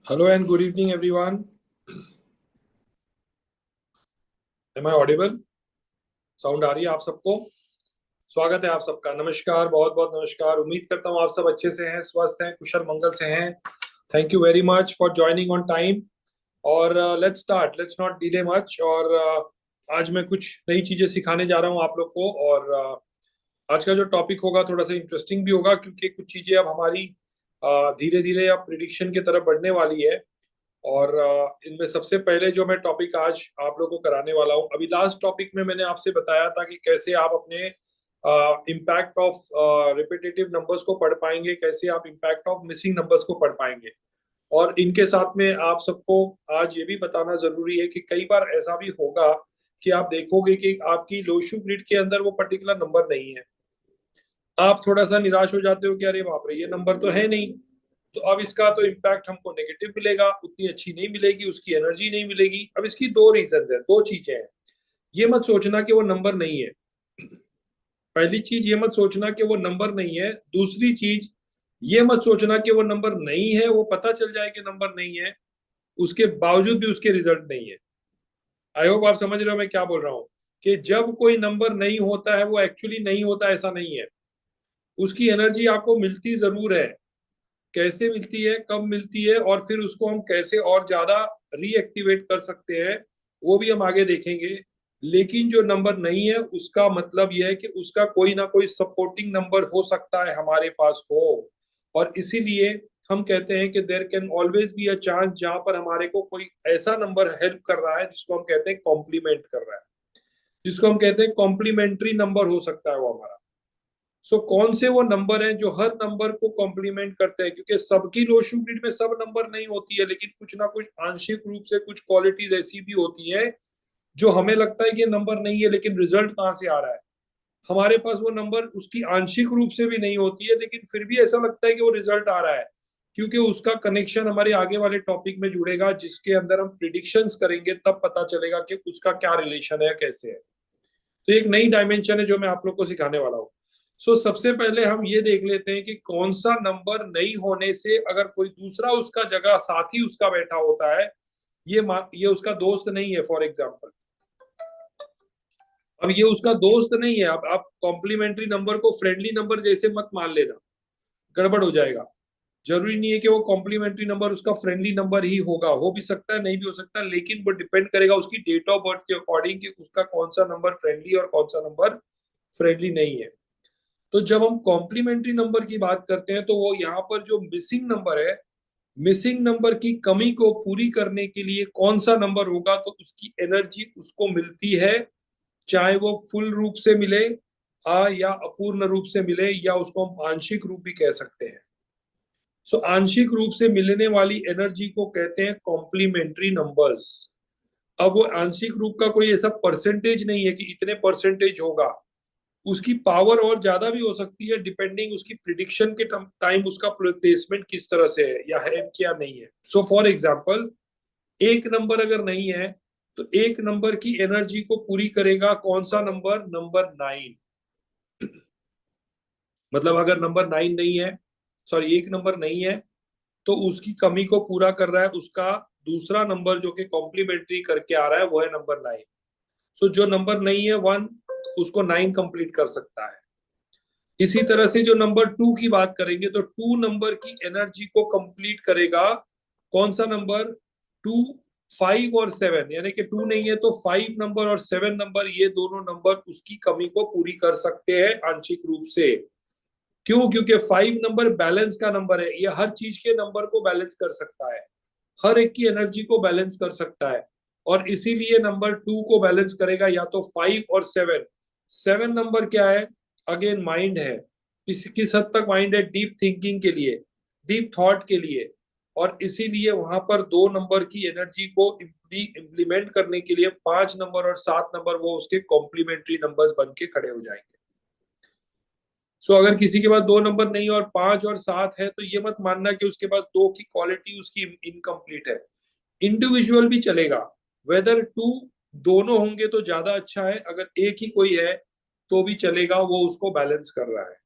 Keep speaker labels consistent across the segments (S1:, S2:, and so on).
S1: Hello and good evening everyone. Am I audible? Sound आ रही है आप सबको? स्वागत है आप सबका। नमस्कार, बहुत बहुत नमस्कार। उम्मीद करता हूँ आप सब अच्छे से हैं, स्वस्थ हैं, कुशल मंगल से हैं। Thank you very much for joining on time. और let's start, let's not delay much. और आज मैं कुछ नई चीजें सिखाने जा रहा हूँ आप लोग को। और आज का जो टॉपिक होगा थोड़ा सा इंटरेस्टिंग भी होगा, क्योंकि कुछ चीजें अब हमारी धीरे धीरे अब प्रिडिक्शन की तरफ बढ़ने वाली है। और इनमें सबसे पहले जो मैं टॉपिक आज आप लोगों को कराने वाला हूँ, अभी लास्ट टॉपिक में मैंने आपसे बताया था कि कैसे आप अपने इम्पैक्ट ऑफ रिपीटेटिव नंबर्स को पढ़ पाएंगे, कैसे आप इम्पैक्ट ऑफ मिसिंग नंबर्स को पढ़ पाएंगे। और इनके साथ में आप सबको आज ये भी बताना जरूरी है कि कई बार ऐसा भी होगा कि आप देखोगे कि आपकी लोशु ग्रिड के अंदर वो पर्टिकुलर नंबर नहीं है। आप थोड़ा सा निराश हो जाते हो कि अरे बाप रे, ये नंबर तो है नहीं। तो अब इसका तो इम्पैक्ट हमको नेगेटिव मिलेगा, उतनी अच्छी नहीं मिलेगी, उसकी एनर्जी नहीं मिलेगी। अब इसकी दो रीजन है, दो चीजें हैं। ये मत सोचना कि वो नंबर नहीं है। पहली चीज, ये मत सोचना कि वो नंबर नहीं है। दूसरी चीज, ये मत सोचना कि वो नंबर नहीं है, वो पता चल जाए कि नंबर नहीं है, उसके बावजूद भी उसके रिजल्ट नहीं है। आई होप आप समझ रहे हो मैं क्या बोल रहा हूँ। कि जब कोई नंबर नहीं होता है, वो एक्चुअली नहीं होता ऐसा नहीं है। उसकी एनर्जी आपको मिलती जरूर है। कैसे मिलती है, कब मिलती है, और फिर उसको हम कैसे और ज्यादा रीएक्टिवेट कर सकते हैं, वो भी हम आगे देखेंगे। लेकिन जो नंबर नहीं है उसका मतलब यह है कि उसका कोई ना कोई सपोर्टिंग नंबर हो सकता है हमारे पास हो। और इसीलिए हम कहते हैं कि there can always be a chance, जहां पर हमारे को कोई ऐसा नंबर हेल्प कर रहा है जिसको हम कहते हैं कॉम्प्लीमेंट कर रहा है, जिसको हम कहते हैं कॉम्प्लीमेंट्री नंबर हो सकता है वो हमारा। कौन से वो नंबर हैं जो हर नंबर को कॉम्प्लीमेंट करते हैं, क्योंकि सबकी लोशु ग्रिड में सब नंबर नहीं होती है, लेकिन कुछ ना कुछ आंशिक रूप से कुछ क्वालिटीज ऐसी भी होती है जो हमें लगता है कि ये नंबर नहीं है, लेकिन रिजल्ट कहाँ से आ रहा है। हमारे पास वो नंबर उसकी आंशिक रूप से भी नहीं होती है, लेकिन फिर भी ऐसा लगता है कि वो रिजल्ट आ रहा है, क्योंकि उसका कनेक्शन हमारे आगे वाले टॉपिक में जुड़ेगा, जिसके अंदर हम प्रिडिक्शंस करेंगे, तब पता चलेगा कि उसका क्या रिलेशन है, कैसे है। तो एक नई डायमेंशन है जो मैं आप लोग को सिखाने वाला हूँ। सबसे पहले हम ये देख लेते हैं कि कौन सा नंबर नहीं होने से अगर कोई दूसरा उसका जगह साथी उसका बैठा होता है, ये उसका दोस्त नहीं है फॉर एग्जाम्पल। अब ये उसका दोस्त नहीं है। अब आप कॉम्प्लीमेंट्री नंबर को फ्रेंडली नंबर जैसे मत मान लेना, गड़बड़ हो जाएगा। जरूरी नहीं है कि वो कॉम्प्लीमेंट्री नंबर उसका फ्रेंडली नंबर ही होगा, हो भी सकता है, नहीं भी हो सकता, लेकिन वो डिपेंड करेगा उसकी डेट ऑफ बर्थ के अकॉर्डिंग कि उसका कौन सा नंबर फ्रेंडली और कौन सा नंबर फ्रेंडली नहीं है। तो जब हम कॉम्प्लीमेंट्री नंबर की बात करते हैं तो वो यहाँ पर जो मिसिंग नंबर है, मिसिंग नंबर की कमी को पूरी करने के लिए कौन सा नंबर होगा, तो उसकी एनर्जी उसको मिलती है, चाहे वो फुल रूप से मिले या अपूर्ण रूप से मिले, या उसको हम आंशिक रूप भी कह सकते हैं। आंशिक रूप से मिलने वाली एनर्जी को कहते हैं कॉम्प्लीमेंट्री नंबर्स। अब वो आंशिक रूप का कोई ऐसा परसेंटेज नहीं है कि इतने परसेंटेज होगा। उसकी पावर और ज्यादा भी हो सकती है, डिपेंडिंग उसकी प्रिडिक्शन के टाइम उसका प्लेसमेंट किस तरह से है या है क्या नहीं है। फॉर एग्जाम्पल, एक नंबर अगर नहीं है तो एक नंबर की एनर्जी को पूरी करेगा कौन सा नंबर? नंबर 9। मतलब अगर नंबर 9 नहीं है, सॉरी एक नंबर नहीं है, तो उसकी कमी को पूरा कर रहा है उसका दूसरा नंबर जो कि कॉम्प्लीमेंट्री करके आ रहा है, वो है नंबर 9। जो नंबर नहीं है 1, उसको 9 कंप्लीट कर सकता है। इसी तरह से जो नंबर 2 की बात करेंगे तो 2 नंबर की एनर्जी को कंप्लीट करेगा कौन सा नंबर? 2, 5 और 7। यानी कि 2 नहीं है तो 5 नंबर और 7 नंबर, ये दोनों नंबर उसकी कमी को पूरी कर सकते हैं आंशिक रूप से। क्यों? क्योंकि 5 नंबर बैलेंस का नंबर है, ये हर चीज के नंबर को बैलेंस कर सकता है, हर एक की एनर्जी को बैलेंस कर सकता है। और इसीलिए नंबर 2 को बैलेंस करेगा या तो 5 और 7। 7 नंबर क्या है? अगेन माइंड है। किस हद तक माइंड है? डीप थिंकिंग के लिए, डीप थॉट के लिए। और इसीलिए वहां पर 2 नंबर की एनर्जी को इम्प्लीमेंट करने के लिए 5 नंबर और 7 नंबर वो उसके कॉम्प्लीमेंट्री नंबर्स बन के खड़े हो जाएंगे। अगर किसी के पास 2 नंबर नहीं और 5 और 7 है, तो ये मत मानना कि उसके पास 2 की क्वालिटी उसकी इनकम्प्लीट है। इंडिविजुअल भी चलेगा, वेदर 2 दोनों होंगे तो ज्यादा अच्छा है, अगर एक ही कोई है तो भी चलेगा, वो उसको बैलेंस कर रहा है।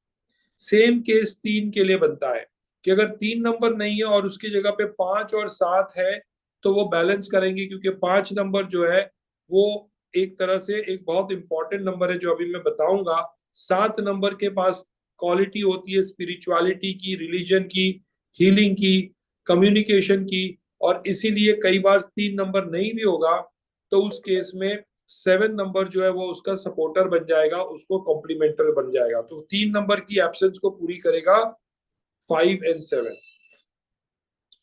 S1: सेम केस 3 के लिए बनता है कि अगर 3 नंबर नहीं है और उसकी जगह पे 5 और 7 है तो वो बैलेंस करेंगे, क्योंकि 5 नंबर जो है वो एक तरह से एक बहुत इंपॉर्टेंट नंबर है जो अभी मैं बताऊंगा। 7 नंबर के पास क्वालिटी होती है स्पिरिचुअलिटी की, रिलीजन की, हीलिंग की, कम्युनिकेशन की, और इसीलिए कई बार 3 नंबर नहीं भी होगा तो उस केस में 7 नंबर जो है वो उसका सपोर्टर बन जाएगा, उसको कॉम्प्लीमेंटर बन जाएगा। तो 3 नंबर की एब्सेंस को पूरी करेगा 5 और 7।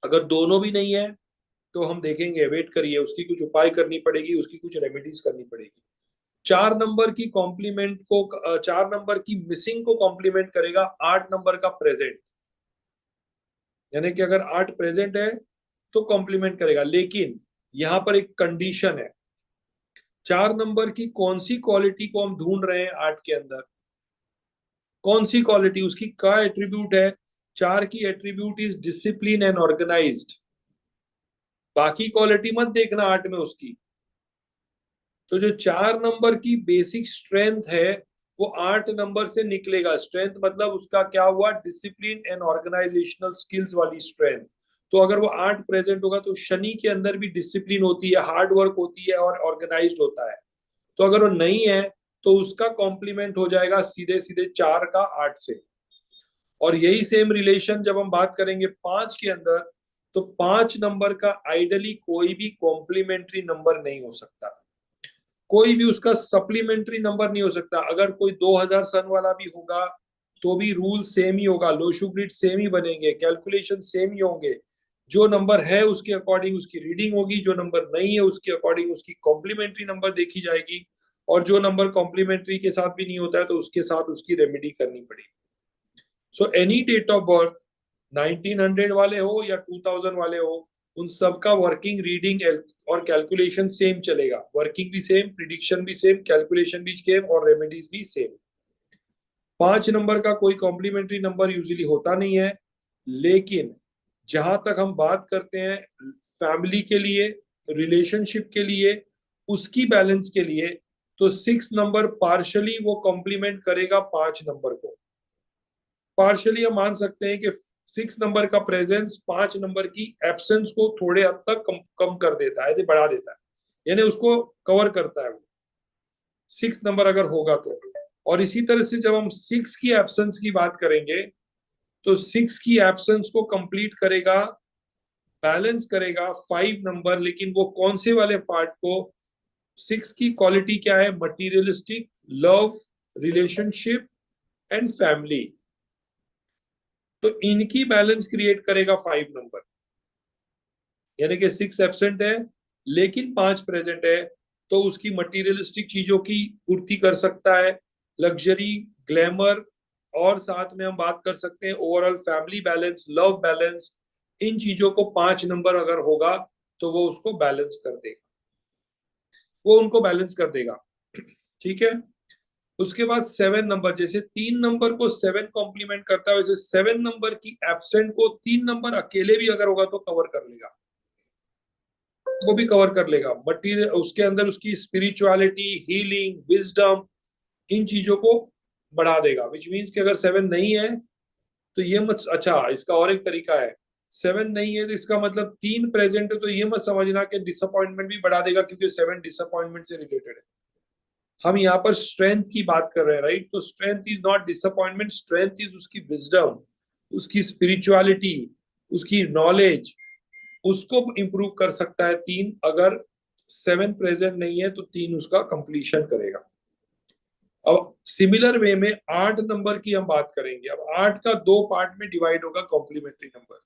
S1: अगर दोनों भी नहीं है तो हम देखेंगे, वेट करिए, उसकी कुछ उपाय करनी पड़ेगी, उसकी कुछ रेमेडीज करनी पड़ेगी। 4 नंबर की कॉम्प्लीमेंट को 4 नंबर की मिसिंग को कॉम्प्लीमेंट करेगा 8 नंबर का प्रेजेंट। यानी कि अगर 8 प्रेजेंट है तो कॉम्प्लीमेंट करेगा, लेकिन यहां पर एक कंडीशन है। 4 नंबर की कौन सी क्वालिटी को हम ढूंढ रहे हैं 8 के अंदर, कौन सी क्वालिटी, उसकी क्या एट्रीब्यूट है? 4 की attribute is discipline and organized. बाकी क्वालिटी मत देखना 8 में उसकी। तो जो 4 नंबर की बेसिक स्ट्रेंथ है वो 8 नंबर से निकलेगा। स्ट्रेंथ मतलब उसका क्या हुआ? डिसिप्लिन एंड ऑर्गेनाइजेशनल स्किल्स वाली स्ट्रेंथ। तो अगर वो 8 प्रेजेंट होगा तो शनि के अंदर भी डिसिप्लिन होती है, हार्ड वर्क होती है और ऑर्गेनाइज्ड होता है। तो अगर वो नहीं है तो उसका कॉम्प्लीमेंट हो जाएगा सीधे सीधे 4 का 8 से। और यही सेम रिलेशन जब हम बात करेंगे 5 के अंदर, तो 5 नंबर का आइडली कोई भी कॉम्प्लीमेंट्री नंबर नहीं हो सकता, कोई भी उसका सप्लीमेंट्री नंबर नहीं हो सकता। अगर कोई 2000 सन वाला भी होगा तो भी रूल सेम ही होगा, लोशू ग्रिड सेम ही बनेंगे, कैलकुलेशन सेम ही होंगे। जो नंबर है उसके अकॉर्डिंग उसकी रीडिंग होगी, जो नंबर नहीं है उसके अकॉर्डिंग उसकी कॉम्प्लीमेंट्री नंबर देखी जाएगी, और जो नंबर कॉम्प्लीमेंट्री के साथ भी नहीं होता है तो उसके साथ उसकी रेमेडी करनी पड़ेगी। So any date of birth, 1900 वाले हो या 2000 वाले हो, उन सबका वर्किंग, रीडिंग और कैलकुलेशन सेम चलेगा। वर्किंग भी सेम, प्रिडिक्शन भी सेम, कैलकुलेशन भी सेम और रेमेडीज भी सेम। 5 नंबर का कोई कॉम्प्लीमेंट्री नंबर यूजुअली होता नहीं है, लेकिन जहां तक हम बात करते हैं फैमिली के लिए, रिलेशनशिप के लिए, उसकी बैलेंस के लिए, तो 6 नंबर पार्शली वो कॉम्प्लीमेंट करेगा 5 नंबर को। पार्शली हम मान सकते हैं कि 6 नंबर का प्रेजेंस 5 नंबर की एब्सेंस को थोड़े हद तक कम कर देता है, बढ़ा देता है, यानी उसको कवर करता है वो 6 नंबर अगर होगा तो। और इसी तरह से जब हम 6 की एब्सेंस की बात करेंगे तो 6 की एब्सेंस को कंप्लीट करेगा, बैलेंस करेगा 5 नंबर। लेकिन वो कौन से वाले पार्ट को? 6 की क्वालिटी क्या है? Materialistic, love, relationship and family. तो इनकी बैलेंस क्रिएट करेगा 5 नंबर। यानी कि 6 एब्सेंट है लेकिन 5 प्रेजेंट है, तो उसकी मटीरियलिस्टिक चीजों की पूर्ति कर सकता है, लग्जरी, ग्लैमर, और साथ में हम बात कर सकते हैं overall family balance, love balance. इन चीजों को 5 नंबर अगर होगा तो वो उसको बैलेंस कर देगा, वो उनको बैलेंस कर देगा। ठीक है। उसके बाद 7 नंबर, जैसे 3 नंबर को 7 कॉम्प्लीमेंट करता है, वैसे 7 नंबर की एब्सेंट को 3 नंबर अकेले भी अगर होगा तो कवर कर लेगा, वो भी कवर कर लेगा। मटीरियल उसके अंदर उसकी स्पिरिचुअलिटी, हीलिंग, विजडम, इन चीजों को बढ़ा देगा। विच मीन्स कि अगर 7 नहीं है तो ये मत, अच्छा इसका और एक तरीका है, 7 नहीं है तो इसका मतलब 3 प्रेजेंट है तो ये मत समझना कि डिसअपॉइंटमेंट भी बढ़ा देगा, क्योंकि 7 डिसअपॉइंटमेंट से रिलेटेड है। हम यहाँ पर स्ट्रेंथ की बात कर रहे हैं, राइट? तो strength is not disappointment, strength is उसकी विजडम, उसकी स्पिरिचुअलिटी, उसकी नॉलेज, उसको इंप्रूव कर सकता है 3। अगर 7 प्रेजेंट नहीं है तो 3 उसका कंप्लीशन करेगा। अब सिमिलर वे में 8 नंबर की हम बात करेंगे। अब 8 का 2 पार्ट में डिवाइड होगा कॉम्प्लीमेंट्री नंबर।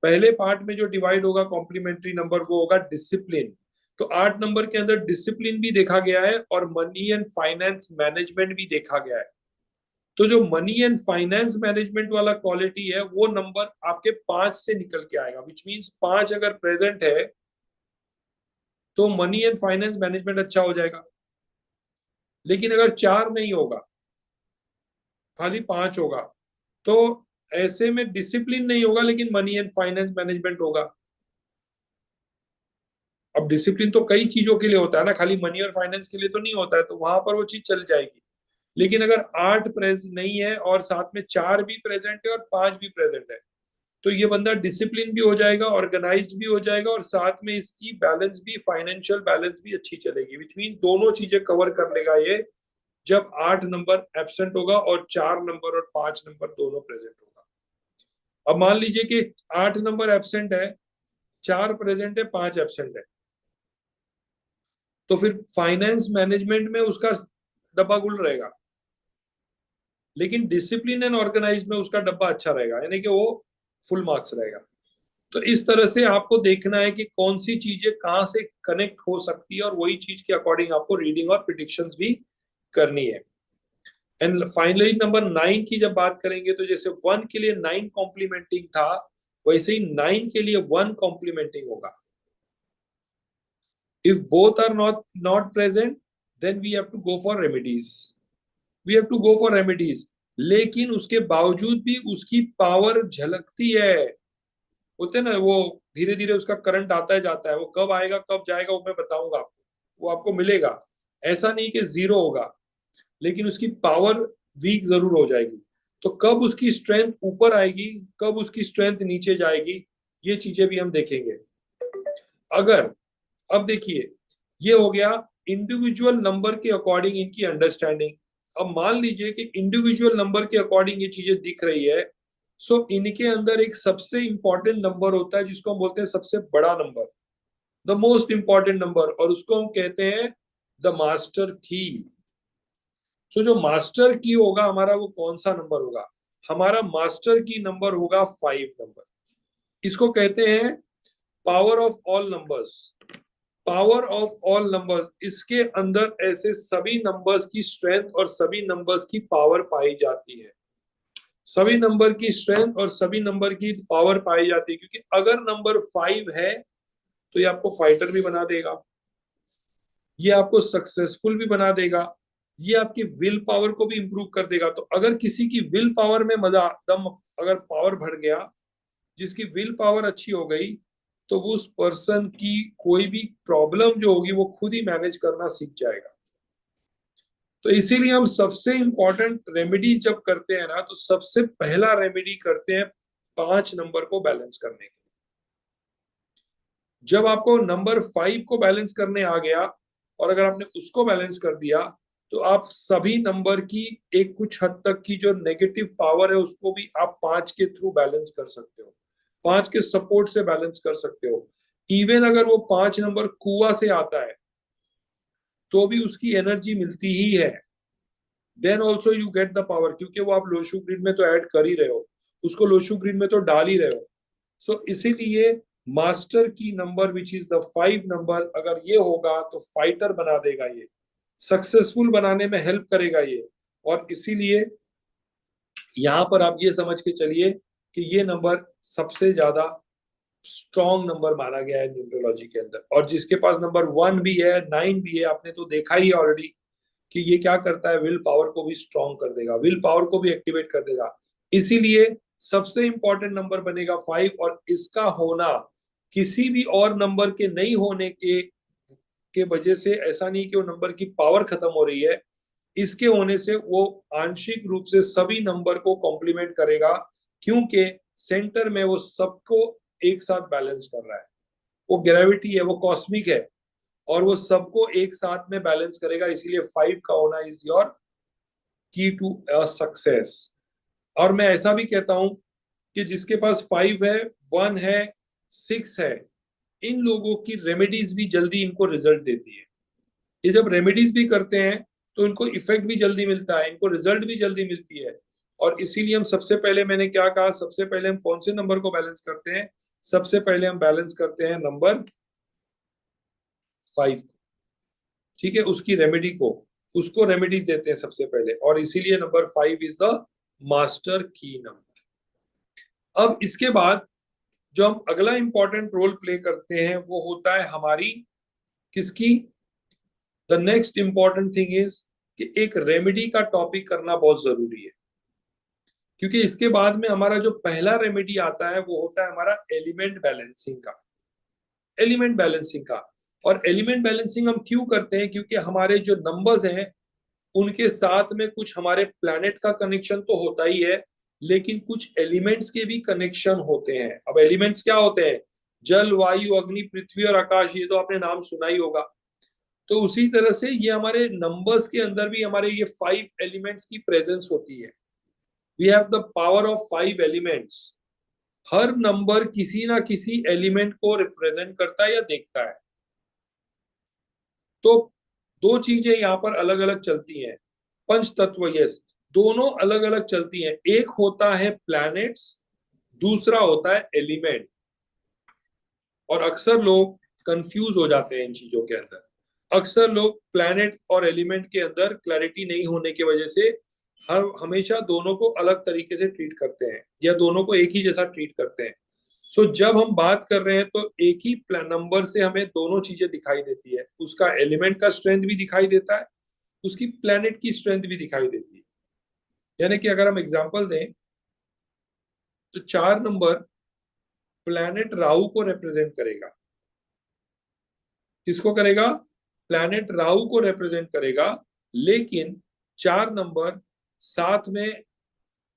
S1: पहले पार्ट में जो डिवाइड होगा कॉम्प्लीमेंट्री नंबर वो होगा डिसिप्लिन। तो 8 नंबर के अंदर डिसिप्लिन भी देखा गया है और मनी एंड फाइनेंस मैनेजमेंट भी देखा गया है। तो जो मनी एंड फाइनेंस मैनेजमेंट वाला क्वालिटी है वो नंबर आपके 5 से निकल के आएगा। विच मीन्स 5 अगर प्रेजेंट है तो मनी एंड फाइनेंस मैनेजमेंट अच्छा हो जाएगा। लेकिन अगर 4 नहीं होगा, खाली 5 होगा, तो ऐसे में डिसिप्लिन नहीं होगा लेकिन मनी एंड फाइनेंस मैनेजमेंट होगा। अब डिसिप्लिन तो कई चीजों के लिए होता है ना, खाली मनी और फाइनेंस के लिए तो नहीं होता है, तो वहां पर वो चीज चल जाएगी। लेकिन अगर 8 प्रेजेंट नहीं है और साथ में 4 भी प्रेजेंट है और 5 भी प्रेजेंट है, तो ये बंदा डिसिप्लिन भी हो जाएगा, ऑर्गेनाइज्ड भी हो जाएगा, और साथ में इसकी बैलेंस भी, फाइनेंशियल बैलेंस भी अच्छी चलेगी, विच मीन दोनों चीजें कवर कर लेगा ये जब 8 नंबर एब्सेंट होगा और 4 नंबर और 5 नंबर दोनों प्रेजेंट होगा। अब मान लीजिए कि 8 नंबर एब्सेंट है, 4 प्रेजेंट है, 5 एब्सेंट है, तो फिर फाइनेंस मैनेजमेंट में उसका डब्बा गुल रहेगा, लेकिन डिसिप्लिन एंड ऑर्गेनाइज में उसका डब्बा अच्छा रहेगा, यानी कि वो फुल मार्क्स रहेगा। तो इस तरह से आपको देखना है कि कौन सी चीजें कहां से कनेक्ट हो सकती है, और वही चीज के अकॉर्डिंग आपको रीडिंग और प्रिडिक्शंस भी करनी है। एंड फाइनली नंबर 9 की जब बात करेंगे, तो जैसे 1 के लिए 9 कॉम्प्लीमेंटिंग था, वैसे ही 9 के लिए 1 कॉम्प्लीमेंटिंग होगा। If both are not present, then we have to go for remedies, we have to go for remedies. लेकिन उसके बावजूद भी उसकी पावर झलकती है, होते ना वो, धीरे धीरे उसका करंट आता है जाता है, वो कब आएगा कब जाएगा वो मैं बताऊंगा आपको, वो आपको मिलेगा। ऐसा नहीं कि जीरो होगा, लेकिन उसकी पावर वीक जरूर हो जाएगी। तो कब उसकी स्ट्रेंथ ऊपर आएगी, कब उसकी स्ट्रेंथ नीचे जाएगी, ये चीजें भी हम देखेंगे। अगर, अब देखिए, ये हो गया इंडिविजुअल नंबर के अकॉर्डिंग इनकी अंडरस्टैंडिंग। अब मान लीजिए कि इंडिविजुअल नंबर के अकॉर्डिंग ये चीजें दिख रही है, सो इनके अंदर एक सबसे इंपॉर्टेंट नंबर होता है जिसको हम बोलते हैं सबसे बड़ा number, the most important number, और उसको हम कहते हैं द मास्टर की। सो जो मास्टर की होगा हमारा, वो कौन सा नंबर होगा? हमारा मास्टर की नंबर होगा 5 नंबर। इसको कहते हैं power of all numbers. Power of all numbers, इसके अंदर ऐसे सभी नंबर्स की स्ट्रेंथ और सभी नंबर्स की पावर पाई जाती है। सभी नंबर की स्ट्रेंथ और सभी नंबर की पावर पाई जाती है, क्योंकि अगर नंबर 5 है तो ये आपको फाइटर भी बना देगा, ये आपको सक्सेसफुल भी बना देगा, ये आपकी विल पावर को भी इंप्रूव कर देगा। तो अगर किसी की विल पावर में मजा दम, अगर पावर भर गया, जिसकी विल पावर अच्छी हो गई, तो वो उस पर्सन की कोई भी प्रॉब्लम जो होगी वो खुद ही मैनेज करना सीख जाएगा। तो इसीलिए हम सबसे इंपॉर्टेंट रेमेडी जब करते हैं ना, तो सबसे पहला रेमेडी करते हैं 5 नंबर को बैलेंस करने के। जब आपको नंबर 5 को बैलेंस करने आ गया, और अगर आपने उसको बैलेंस कर दिया, तो आप सभी नंबर की एक कुछ हद तक की जो नेगेटिव पावर है उसको भी आप 5 के थ्रू बैलेंस कर सकते हो, 5 के सपोर्ट से बैलेंस कर सकते हो। इवन अगर वो 5 नंबर कुआ से आता है तो भी उसकी एनर्जी मिलती ही है, then also you get the power, क्योंकि वो आप लोशु ग्रिड में तो ऐड कर ही रहे हो, उसको लोशु ग्रिड में तो डाल ही रहे हो। सो इसीलिए मास्टर की number which is the 5 number, अगर ये होगा तो फाइटर बना देगा, ये सक्सेसफुल बनाने में हेल्प करेगा ये। और इसीलिए यहां पर आप ये समझ के चलिए कि ये नंबर सबसे ज्यादा स्ट्रॉन्ग नंबर माना गया है न्यूमरोलॉजी के अंदर। और जिसके पास नंबर 1 भी है, 9 भी है, आपने तो देखा ही ऑलरेडी कि ये क्या करता है, विल पावर को भी स्ट्रॉन्ग कर देगा, विल पावर को भी एक्टिवेट कर देगा। इसीलिए सबसे इंपॉर्टेंट नंबर बनेगा 5, और इसका होना किसी भी और नंबर के नहीं होने के वजह से ऐसा नहीं कि वो नंबर की पावर खत्म हो रही है, इसके होने से वो आंशिक रूप से सभी नंबर को कॉम्प्लीमेंट करेगा, क्योंकि सेंटर में वो सबको एक साथ बैलेंस कर रहा है। वो ग्रेविटी है, वो कॉस्मिक है, और वो सबको एक साथ में बैलेंस करेगा। इसीलिए 5 का होना इज योर की टू अ सक्सेस। और मैं ऐसा भी कहता हूं कि जिसके पास 5 है, 1 है, 6 है, इन लोगों की रेमेडीज भी जल्दी इनको रिजल्ट देती है। ये जब रेमेडीज भी करते हैं तो इनको इफेक्ट भी जल्दी मिलता है, इनको रिजल्ट भी जल्दी मिलती है। और इसीलिए हम सबसे पहले, मैंने क्या कहा, सबसे पहले हम कौन से नंबर को बैलेंस करते हैं? सबसे पहले हम बैलेंस करते हैं नंबर 5, ठीक है, उसकी रेमेडी को, उसको रेमेडी देते हैं सबसे पहले, और इसीलिए नंबर 5 इज द मास्टर की नंबर। अब इसके बाद जो हम अगला इंपॉर्टेंट रोल प्ले करते हैं वो होता है हमारी, किसकी? The next important thing is कि एक रेमेडी का टॉपिक करना बहुत जरूरी है, क्योंकि इसके बाद में हमारा जो पहला रेमेडी आता है वो होता है हमारा एलिमेंट बैलेंसिंग का। एलिमेंट बैलेंसिंग का, और एलिमेंट बैलेंसिंग हम क्यों करते हैं? क्योंकि हमारे जो नंबर्स हैं उनके साथ में कुछ हमारे प्लैनेट का कनेक्शन तो होता ही है, लेकिन कुछ एलिमेंट्स के भी कनेक्शन होते हैं। अब एलिमेंट्स क्या होते हैं? जल, वायु, अग्नि, पृथ्वी और आकाश, ये तो आपने नाम सुना ही होगा। तो उसी तरह से ये हमारे नंबर्स के अंदर भी हमारे ये 5 एलिमेंट्स की प्रेजेंस होती है। We have the power of 5 elements. हर नंबर किसी ना किसी एलिमेंट को रिप्रेजेंट करता है या देखता है। तो दो चीजें यहाँ पर अलग अलग चलती हैं। पंच तत्व, यस, दोनों अलग अलग चलती हैं। एक होता है प्लैनेट्स, दूसरा होता है एलिमेंट। और अक्सर लोग कंफ्यूज हो जाते हैं इन चीजों के अंदर। अक्सर लोग प्लैनेट और एलिमेंट के अंदर क्लैरिटी नहीं होने की वजह से हर हमेशा दोनों को अलग तरीके से ट्रीट करते हैं या दोनों को एक ही जैसा ट्रीट करते हैं। सो जब हम बात कर रहे हैं तो एक ही नंबर से हमें दोनों चीजें दिखाई देती है। उसका एलिमेंट का स्ट्रेंथ भी दिखाई देता है, उसकी प्लैनेट की स्ट्रेंथ भी दिखाई देती है। यानी कि अगर हम एग्जांपल दें तो 4 नंबर प्लैनेट राहु को रिप्रेजेंट करेगा। किसको करेगा? प्लैनेट राहु को रिप्रेजेंट करेगा। लेकिन 4 नंबर साथ में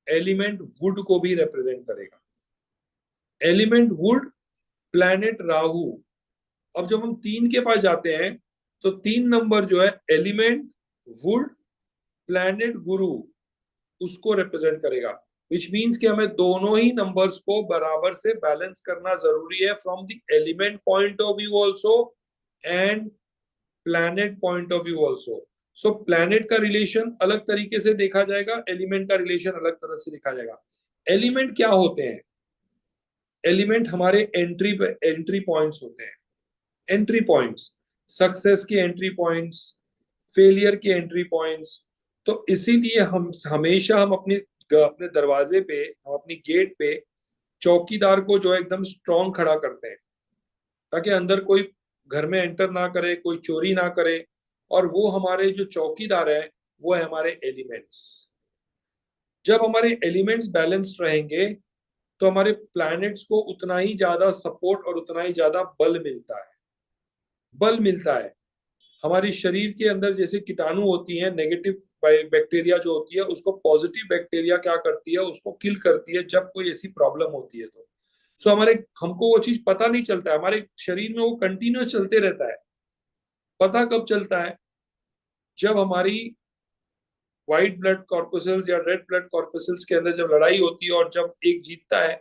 S1: एलिमेंट वुड को भी रिप्रेजेंट करेगा। Element would, planet Rahu. अब जब हम 3 के पास जाते हैं तो 3 नंबर जो है एलिमेंट वुड, प्लैनेट गुरु, उसको रिप्रेजेंट करेगा। विच मीन्स कि हमें दोनों ही नंबर्स को बराबर से बैलेंस करना जरूरी है, from the element point of view also and planet point of view also. So planet का रिलेशन अलग तरीके से देखा जाएगा, एलिमेंट का रिलेशन अलग तरह से देखा जाएगा। एलिमेंट क्या होते हैं? एलिमेंट हमारे एंट्री पॉइंट्स होते हैं। एंट्री पॉइंट्स, सक्सेस के एंट्री पॉइंट्स, फेलियर के एंट्री पॉइंट्स। तो इसीलिए हम हमेशा हम अपने अपने दरवाजे पे, हम अपनी गेट पे चौकीदार को जो है एकदम स्ट्रॉन्ग खड़ा करते हैं, ताकि अंदर कोई घर में एंटर ना करे, कोई चोरी ना करे। और वो हमारे जो चौकीदार है वो है हमारे एलिमेंट्स। जब हमारे एलिमेंट्स बैलेंस्ड रहेंगे तो हमारे प्लैनेट्स को उतना ही ज्यादा सपोर्ट और उतना ही ज्यादा बल मिलता है। बल मिलता है। हमारी शरीर के अंदर जैसे कीटाणु होती हैं, नेगेटिव बैक्टीरिया जो होती है, उसको पॉजिटिव बैक्टीरिया क्या करती है? उसको किल करती है जब कोई ऐसी प्रॉब्लम होती है। तो सो हमारे हमको वो चीज पता नहीं चलता है, हमारे शरीर में वो कंटिन्यूस चलते रहता है। पता कब चलता है? जब हमारी व्हाइट ब्लड कॉर्पसेल्स या रेड ब्लड कॉर्पसेल्स के अंदर जब लड़ाई होती है और जब एक जीतता है,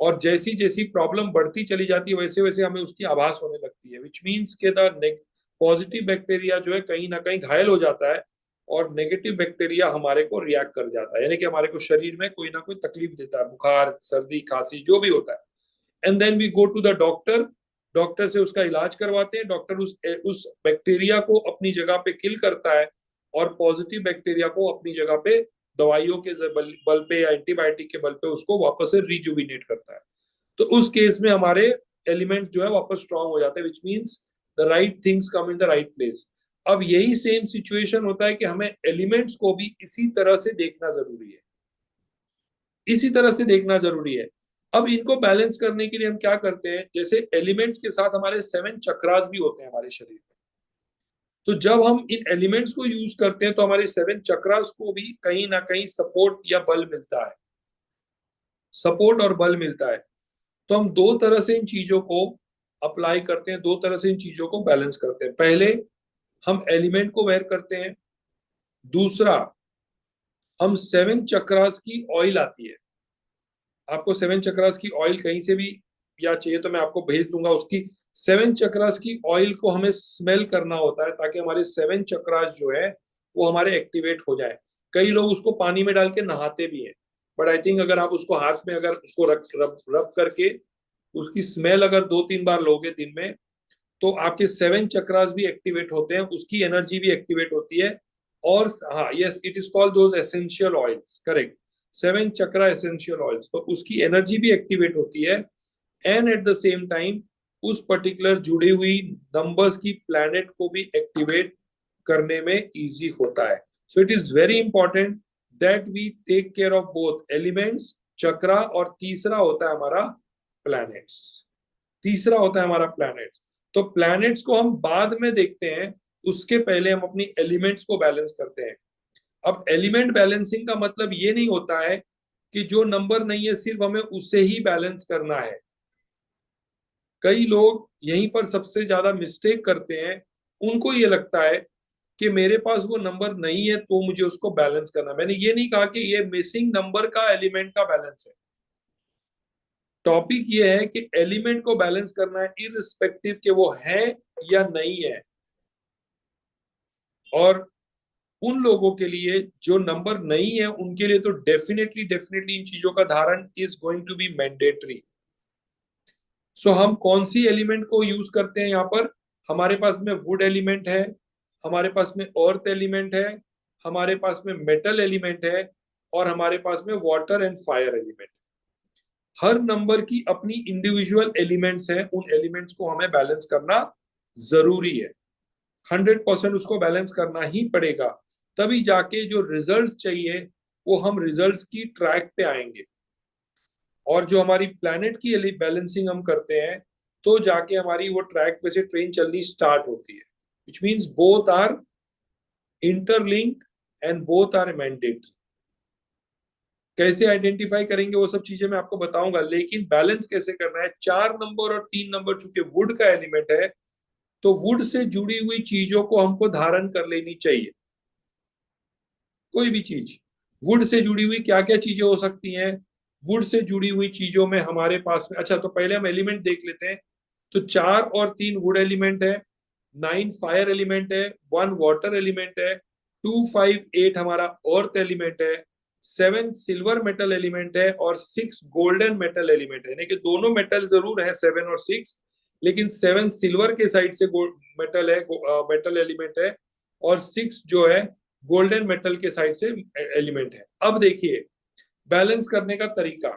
S1: और जैसी जैसी प्रॉब्लम बढ़ती चली जाती है वैसे वैसे हमें उसकी आभास होने लगती है। विच मीन्स के द पॉजिटिव बैक्टीरिया जो है कहीं ना कहीं घायल हो जाता है और नेगेटिव बैक्टीरिया हमारे को रिएक्ट कर जाता है, यानी कि हमारे को शरीर में कोई ना कोई तकलीफ देता है, बुखार, सर्दी, खांसी जो भी होता है। And then we go to the doctor. Doctor से उसका इलाज करवाते हैं। डॉक्टर उस बैक्टीरिया को अपनी जगह पे किल करता है और पॉजिटिव बैक्टीरिया को अपनी जगह पे दवाइयों के बल पे या एंटीबायोटिक के बल पे उसको वापस से रिजुविनेट करता है। तो उस केस में हमारे एलिमेंट जो है वापस स्ट्रांग हो जाते हैं, which means the right things come in the right place. अब यही सेम सिचुएशन होता है कि हमें एलिमेंट्स को भी इसी तरह से देखना जरूरी है। इसी तरह से देखना जरूरी है। अब इनको बैलेंस करने के लिए हम क्या करते हैं? जैसे एलिमेंट्स के साथ हमारे 7 चक्रास भी होते हैं हमारे शरीर में। तो जब हम इन एलिमेंट्स को यूज करते हैं तो हमारे 7 चक्रास को भी कहीं ना कहीं सपोर्ट या बल मिलता है। सपोर्ट और बल मिलता है। तो हम दो तरह से इन चीजों को अप्लाई करते हैं, दो तरह से इन चीजों को बैलेंस करते हैं। पहले हम एलिमेंट को वेयर करते हैं। दूसरा, हम 7 चक्रास की ऑयल आती है। आपको 7 चक्रास की ऑयल कहीं से भी या चाहिए तो मैं आपको भेज दूंगा उसकी। 7 चक्रास की ऑयल को हमें स्मेल करना होता है ताकि हमारे 7 चक्रास जो है वो हमारे एक्टिवेट हो जाए। कई लोग उसको पानी में डाल के नहाते भी हैं, बट आई थिंक अगर आप उसको हाथ में अगर उसको रब करके उसकी स्मेल अगर 2-3 बार लोगे दिन में तो आपके 7 चक्रास भी एक्टिवेट होते हैं, उसकी एनर्जी भी एक्टिवेट होती है। और हाँ, yes, it is called those essential oils, correct, 7 chakra essential oils. तो उसकी एनर्जी भी एक्टिवेट होती है and at the same time उस पर्टिकुलर जुड़ी हुई नंबर्स की प्लैनेट को भी एक्टिवेट करने में इजी होता है। So it is very important that we take care of both elements, chakra, और तीसरा होता है हमारा प्लैनेट्स। तीसरा होता है हमारा प्लैनेट्स। तो प्लैनेट्स को हम बाद में देखते हैं, उसके पहले हम अपनी एलिमेंट्स को बैलेंस करते हैं। अब एलिमेंट बैलेंसिंग का मतलब ये नहीं होता है कि जो नंबर नहीं है सिर्फ हमें उसे ही बैलेंस करना है। कई लोग यहीं पर सबसे ज्यादा मिस्टेक करते हैं। उनको ये लगता है कि मेरे पास वो नंबर नहीं है तो मुझे उसको बैलेंस करना। मैंने ये नहीं कहा कि ये मिसिंग नंबर का एलिमेंट का बैलेंस है। टॉपिक ये है कि एलिमेंट को बैलेंस करना है इररिस्पेक्टिव कि वो है या नहीं है। और उन लोगों के लिए जो नंबर नहीं है उनके लिए तो डेफिनेटली डेफिनेटली इन चीजों का धारण is going to be mandatory. So हम कौन सी एलिमेंट को यूज करते हैं यहाँ पर? हमारे पास में वुड एलिमेंट है, हमारे पास में अर्थ एलिमेंट है, हमारे पास में मेटल एलिमेंट है, और हमारे पास में water and fire element. Her number की अपनी इंडिविजुअल एलिमेंट्स हैं, उन एलिमेंट्स को हमें बैलेंस करना जरूरी है। 100% उसको बैलेंस करना ही पड़ेगा, तभी जाके जो रिजल्ट चाहिए वो हम रिजल्ट्स की ट्रैक पे आएंगे। और जो हमारी प्लैनेट की बैलेंसिंग हम करते हैं तो जाके हमारी वो ट्रैक पे से ट्रेन चलनी स्टार्ट होती है। Which means both are interlinked and both are mandatory. कैसे आइडेंटिफाई करेंगे वो सब चीजें मैं आपको बताऊंगा, लेकिन बैलेंस कैसे करना है। 4 नंबर और 3 नंबर चूंकि वुड का एलिमेंट है तो वुड से जुड़ी हुई चीजों को हमको धारण कर लेनी चाहिए। कोई भी चीज वुड से जुड़ी हुई क्या क्या चीजें हो सकती हैं? वुड से जुड़ी हुई चीजों में हमारे पास में, अच्छा तो पहले हम एलिमेंट देख लेते हैं। तो 4 और 3 वुड एलिमेंट है, 9 फायर एलिमेंट है, 1 वाटर एलिमेंट है, 2 5 8 हमारा अर्थ एलिमेंट है, 7 सिल्वर मेटल एलिमेंट है, और 6 गोल्डन मेटल एलिमेंट है। यानी कि दोनों मेटल जरूर है 7 और 6, लेकिन 7 सिल्वर के साइड से मेटल है, मेटल एलिमेंट है, और 6 जो है गोल्डन मेटल के साइड से एलिमेंट है। अब देखिए बैलेंस करने का तरीका।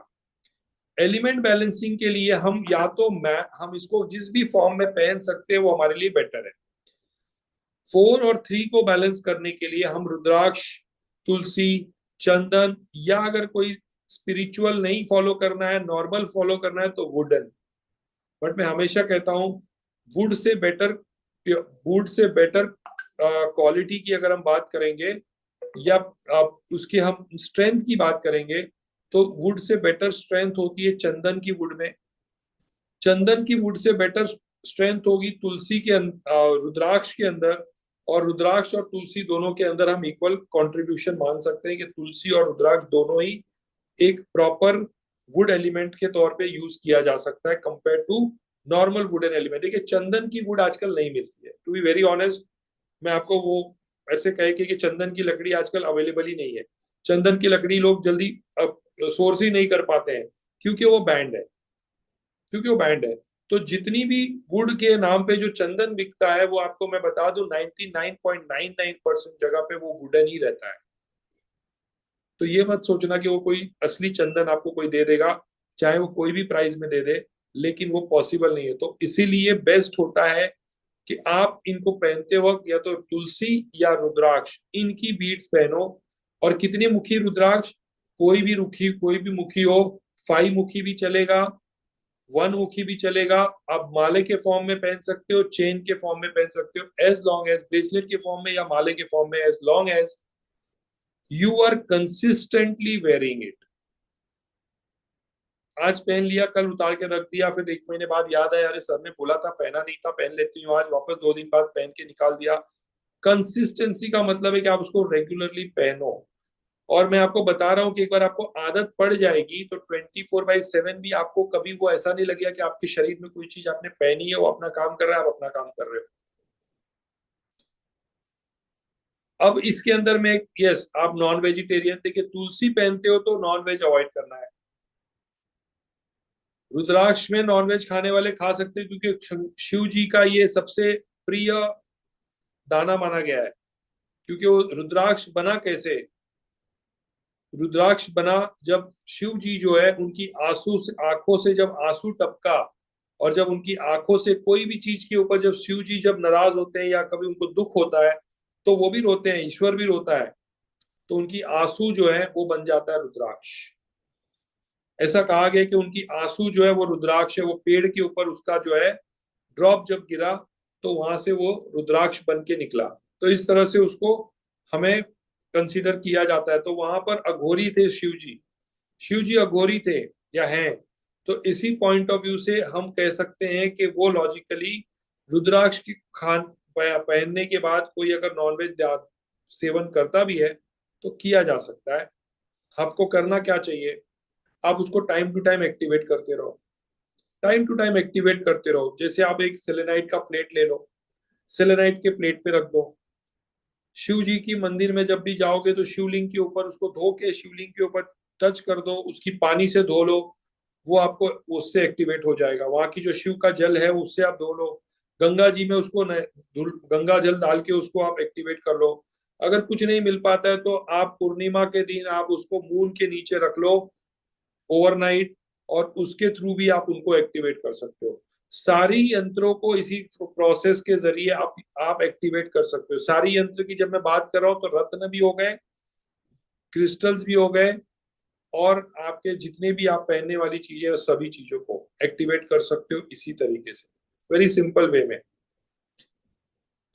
S1: एलिमेंट बैलेंसिंग के लिए हम या तो हम इसको जिस भी फॉर्म में पहन सकते हैं वो हमारे लिए बेटर है। 4 और 3 को बैलेंस करने के लिए हम रुद्राक्ष, तुलसी, चंदन, या अगर कोई स्पिरिचुअल नहीं फॉलो करना है, नॉर्मल फॉलो करना है तो वुडन। बट मैं हमेशा कहता हूं would say better, would say better quality की अगर हम बात करेंगे या उसके हम स्ट्रेंथ की बात करेंगे तो वुड से बेटर स्ट्रेंथ होती है चंदन की वुड में। चंदन की वुड से बेटर स्ट्रेंथ होगी तुलसी के रुद्राक्ष के अंदर। और रुद्राक्ष और तुलसी दोनों के अंदर हम इक्वल कंट्रीब्यूशन मान सकते हैं कि तुलसी और रुद्राक्ष दोनों ही एक प्रॉपर वुड एलिमेंट के तौर पे यूज किया जा सकता है compare to normal wooden element. देखिए चंदन की वुड आजकल नहीं मिलती है, टू बी वेरी ऑनेस्ट। मैं आपको वो ऐसे कहे कि चंदन की लकड़ी आजकल अवेलेबल ही नहीं है। चंदन की लकड़ी लोग जल्दी सोर्स ही नहीं कर पाते हैं क्योंकि वो बैंड है, क्योंकि वो बैंड है। तो जितनी भी वुड के नाम पे जो चंदन बिकता है वो आपको मैं बता दूं 99.99% जगह पे वो वुडन ही रहता है। तो ये मत सोचना कि वो कोई असली चंदन आपको कोई दे देगा, चाहे वो कोई भी प्राइस में दे दे, लेकिन वो पॉसिबल नहीं है। तो इसीलिए बेस्ट होता है कि आप इनको पहनते वक्त या तो तुलसी या रुद्राक्ष इनकी बीड्स पहनो। और कितनी मुखी रुद्राक्ष? कोई भी रुखी, कोई भी मुखी हो, 5 मुखी भी चलेगा, 1 मुखी भी चलेगा। आप माले के फॉर्म में पहन सकते हो, चेन के फॉर्म में पहन सकते हो, एज लॉन्ग एज ब्रेसलेट के फॉर्म में या माले के फॉर्म में, as long as you are consistently wearing it. आज पहन लिया, कल उतार के रख दिया, फिर 1 महीने बाद याद आया अरे सर ने बोला था पहना नहीं था, पहन लेती हूँ आज, वापस 2 दिन बाद पहन के निकाल दिया। कंसिस्टेंसी का मतलब है कि आप उसको रेगुलरली पहनो। और मैं आपको बता रहा हूँ कि एक बार आपको आदत पड़ जाएगी तो 24/7 भी आपको कभी वो ऐसा नहीं लगेगा कि आपके शरीर में कोई चीज आपने पहनी है वो अपना काम कर रहा है, आप अपना काम कर रहे हो। अब इसके अंदर में यस आप नॉन वेजिटेरियन, देखिए तुलसी पहनते हो तो नॉन वेज अवॉइड करना है। रुद्राक्ष में नॉनवेज खाने वाले खा सकते हैं क्योंकि शिव जी का ये सबसे प्रिय दाना माना गया है। क्योंकि वो रुद्राक्ष बना कैसे? रुद्राक्ष बना जब शिव जी जो है उनकी आंसू से, आंखों से जब आंसू टपका, और जब उनकी आंखों से कोई भी चीज के ऊपर, जब शिव जी जब नाराज होते हैं या कभी उनको दुख होता है तो वो भी रोते हैं, ईश्वर भी रोता है, तो उनकी आंसू जो है वो बन जाता है रुद्राक्ष। ऐसा कहा गया कि उनकी आंसू जो है वो रुद्राक्ष है, वो पेड़ के ऊपर उसका जो है ड्रॉप जब गिरा तो वहां से वो रुद्राक्ष बन के निकला। तो इस तरह से उसको हमें कंसीडर किया जाता है। तो वहां पर अघोरी थे शिव जी। शिव जी अघोरी थे या हैं, तो इसी पॉइंट ऑफ व्यू से हम कह सकते हैं कि वो लॉजिकली रुद्राक्ष की खान पहनने के बाद कोई अगर नॉनवेज सेवन करता भी है तो किया जा सकता है। आपको करना क्या चाहिए, आप उसको टाइम टू टाइम एक्टिवेट करते रहो, टाइम टू टाइम एक्टिवेट करते रहो। जैसे आप एक सेलेनाइट का प्लेट ले लो, सेलेनाइट के प्लेट पे रख दो, शिव जी की मंदिर में जब भी जाओगे तो शिवलिंग के ऊपर उसको धो के शिवलिंग के ऊपर टच कर दो, उसकी पानी से धो लो, वो आपको उससे एक्टिवेट हो जाएगा। वहां की जो शिव का जल है उससे आप धो लो, गंगा जी में उसको गंगा जल डाल के उसको आप एक्टिवेट कर लो। अगर कुछ नहीं मिल पाता है तो आप पूर्णिमा के दिन आप उसको मून के नीचे रख लो ओवरनाइट, और उसके थ्रू भी आप उनको एक्टिवेट कर सकते हो। सारी यंत्रों को इसी प्रोसेस के जरिए आप एक्टिवेट कर सकते हो। सारी यंत्र की जब मैं बात कर रहा हूँ तो रत्न भी हो गए, क्रिस्टल्स भी हो गए, और आपके जितने भी आप पहनने वाली चीजें हैं सभी चीजों को एक्टिवेट कर सकते हो इसी तरीके से, वेरी सिंपल वे में।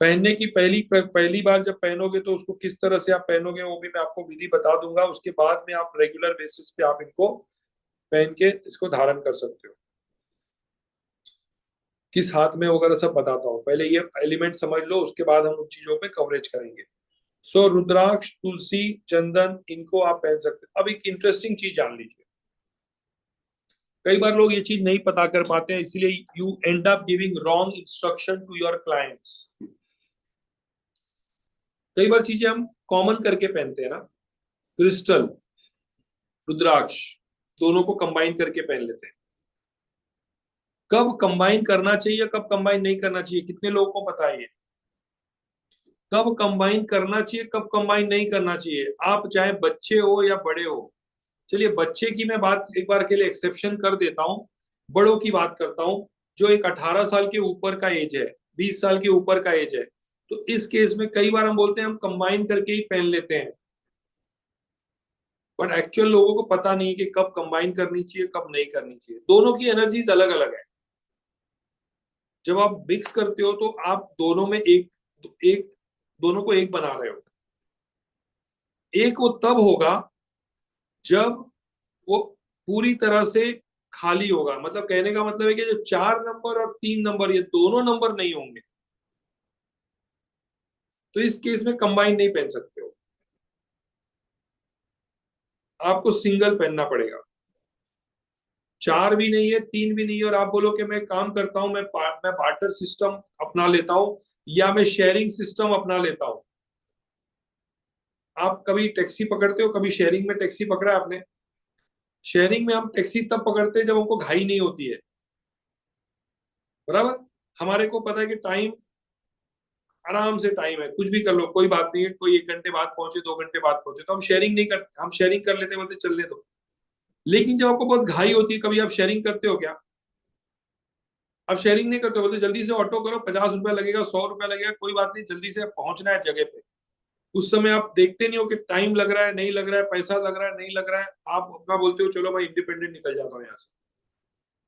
S1: पहनने की पहली बार जब पहनोगे तो उसको किस तरह से आप पहनोगे वो भी मैं आपको विधि बता दूंगा। उसके बाद में आप रेगुलर बेसिस पे आप इनको पहन के इसको धारण कर सकते हो। किस हाथ में वगैरह सब बताता हूँ, पहले ये एलिमेंट समझ लो, उसके बाद हम उन चीजों पे कवरेज करेंगे। सो रुद्राक्ष, तुलसी, चंदन, इनको आप पहन सकते हो। अब एक इंटरेस्टिंग चीज जान लीजिए, कई बार लोग ये चीज नहीं पता कर पाते हैं, इसलिए you end up giving wrong instruction to your clients. कई बार चीजें हम कॉमन करके पहनते हैं ना, क्रिस्टल, रुद्राक्ष, दोनों को कंबाइन करके पहन लेते हैं। कब कंबाइन करना चाहिए कब कंबाइन नहीं करना चाहिए, कितने लोगों को पता है ये? कब कंबाइन करना चाहिए कब कंबाइन नहीं करना चाहिए, आप चाहे बच्चे हो या बड़े हो। चलिए बच्चे की मैं बात एक बार के लिए एक्सेप्शन कर देता हूं, बड़ों की बात करता हूं। जो एक 18 साल के ऊपर का एज है, 20 साल के ऊपर का एज है, तो इस केस में कई बार हम बोलते हैं हम कंबाइन करके ही पहन लेते हैं, बट एक्चुअल लोगों को पता नहीं कि कब कंबाइन करनी चाहिए कब नहीं करनी चाहिए। दोनों की एनर्जीज अलग अलग है। जब आप मिक्स करते हो तो आप दोनों में एक एक दोनों को एक बना रहे हो। एक वो तब होगा जब वो पूरी तरह से खाली होगा, मतलब कहने का मतलब है कि जब 4 नंबर और 3 नंबर ये दोनों नंबर नहीं होंगे तो इस केस में कंबाइन नहीं पहन सकते हो, आपको सिंगल पहनना पड़ेगा। 4 भी नहीं है 3 भी नहीं है और आप बोलो कि मैं काम करता हूं, मैं बार्टर सिस्टम अपना लेता हूं या मैं शेयरिंग सिस्टम अपना लेता हूं। आप कभी टैक्सी पकड़ते हो, कभी शेयरिंग में टैक्सी पकड़ा है आपने? शेयरिंग में हम टैक्सी तब पकड़ते हैं जब हमको घाई नहीं होती है, बराबर। हमारे को पता है कि टाइम, आराम से टाइम है, कुछ भी कर लो कोई बात नहीं है, कोई 1 घंटे बाद पहुंचे 2 घंटे बाद पहुंचे तो हम शेयरिंग नहीं कर, हम शेयरिंग कर लेते, बोलते चलने दो। लेकिन जब आपको बहुत घाई होती है, कभी आप शेयरिंग करते हो क्या? अब शेयरिंग नहीं करते, बोलते जल्दी से ऑटो करो, 50 रुपया लगेगा 100 रुपया लगेगा, कोई बात नहीं, जल्दी से पहुंचना है जगह पे। उस समय आप देखते नहीं हो कि टाइम लग रहा है नहीं लग रहा है, पैसा लग रहा है नहीं लग रहा है, आप अपना बोलते हो चलो मैं इंडिपेंडेंट निकल जाता हूँ यहाँ से।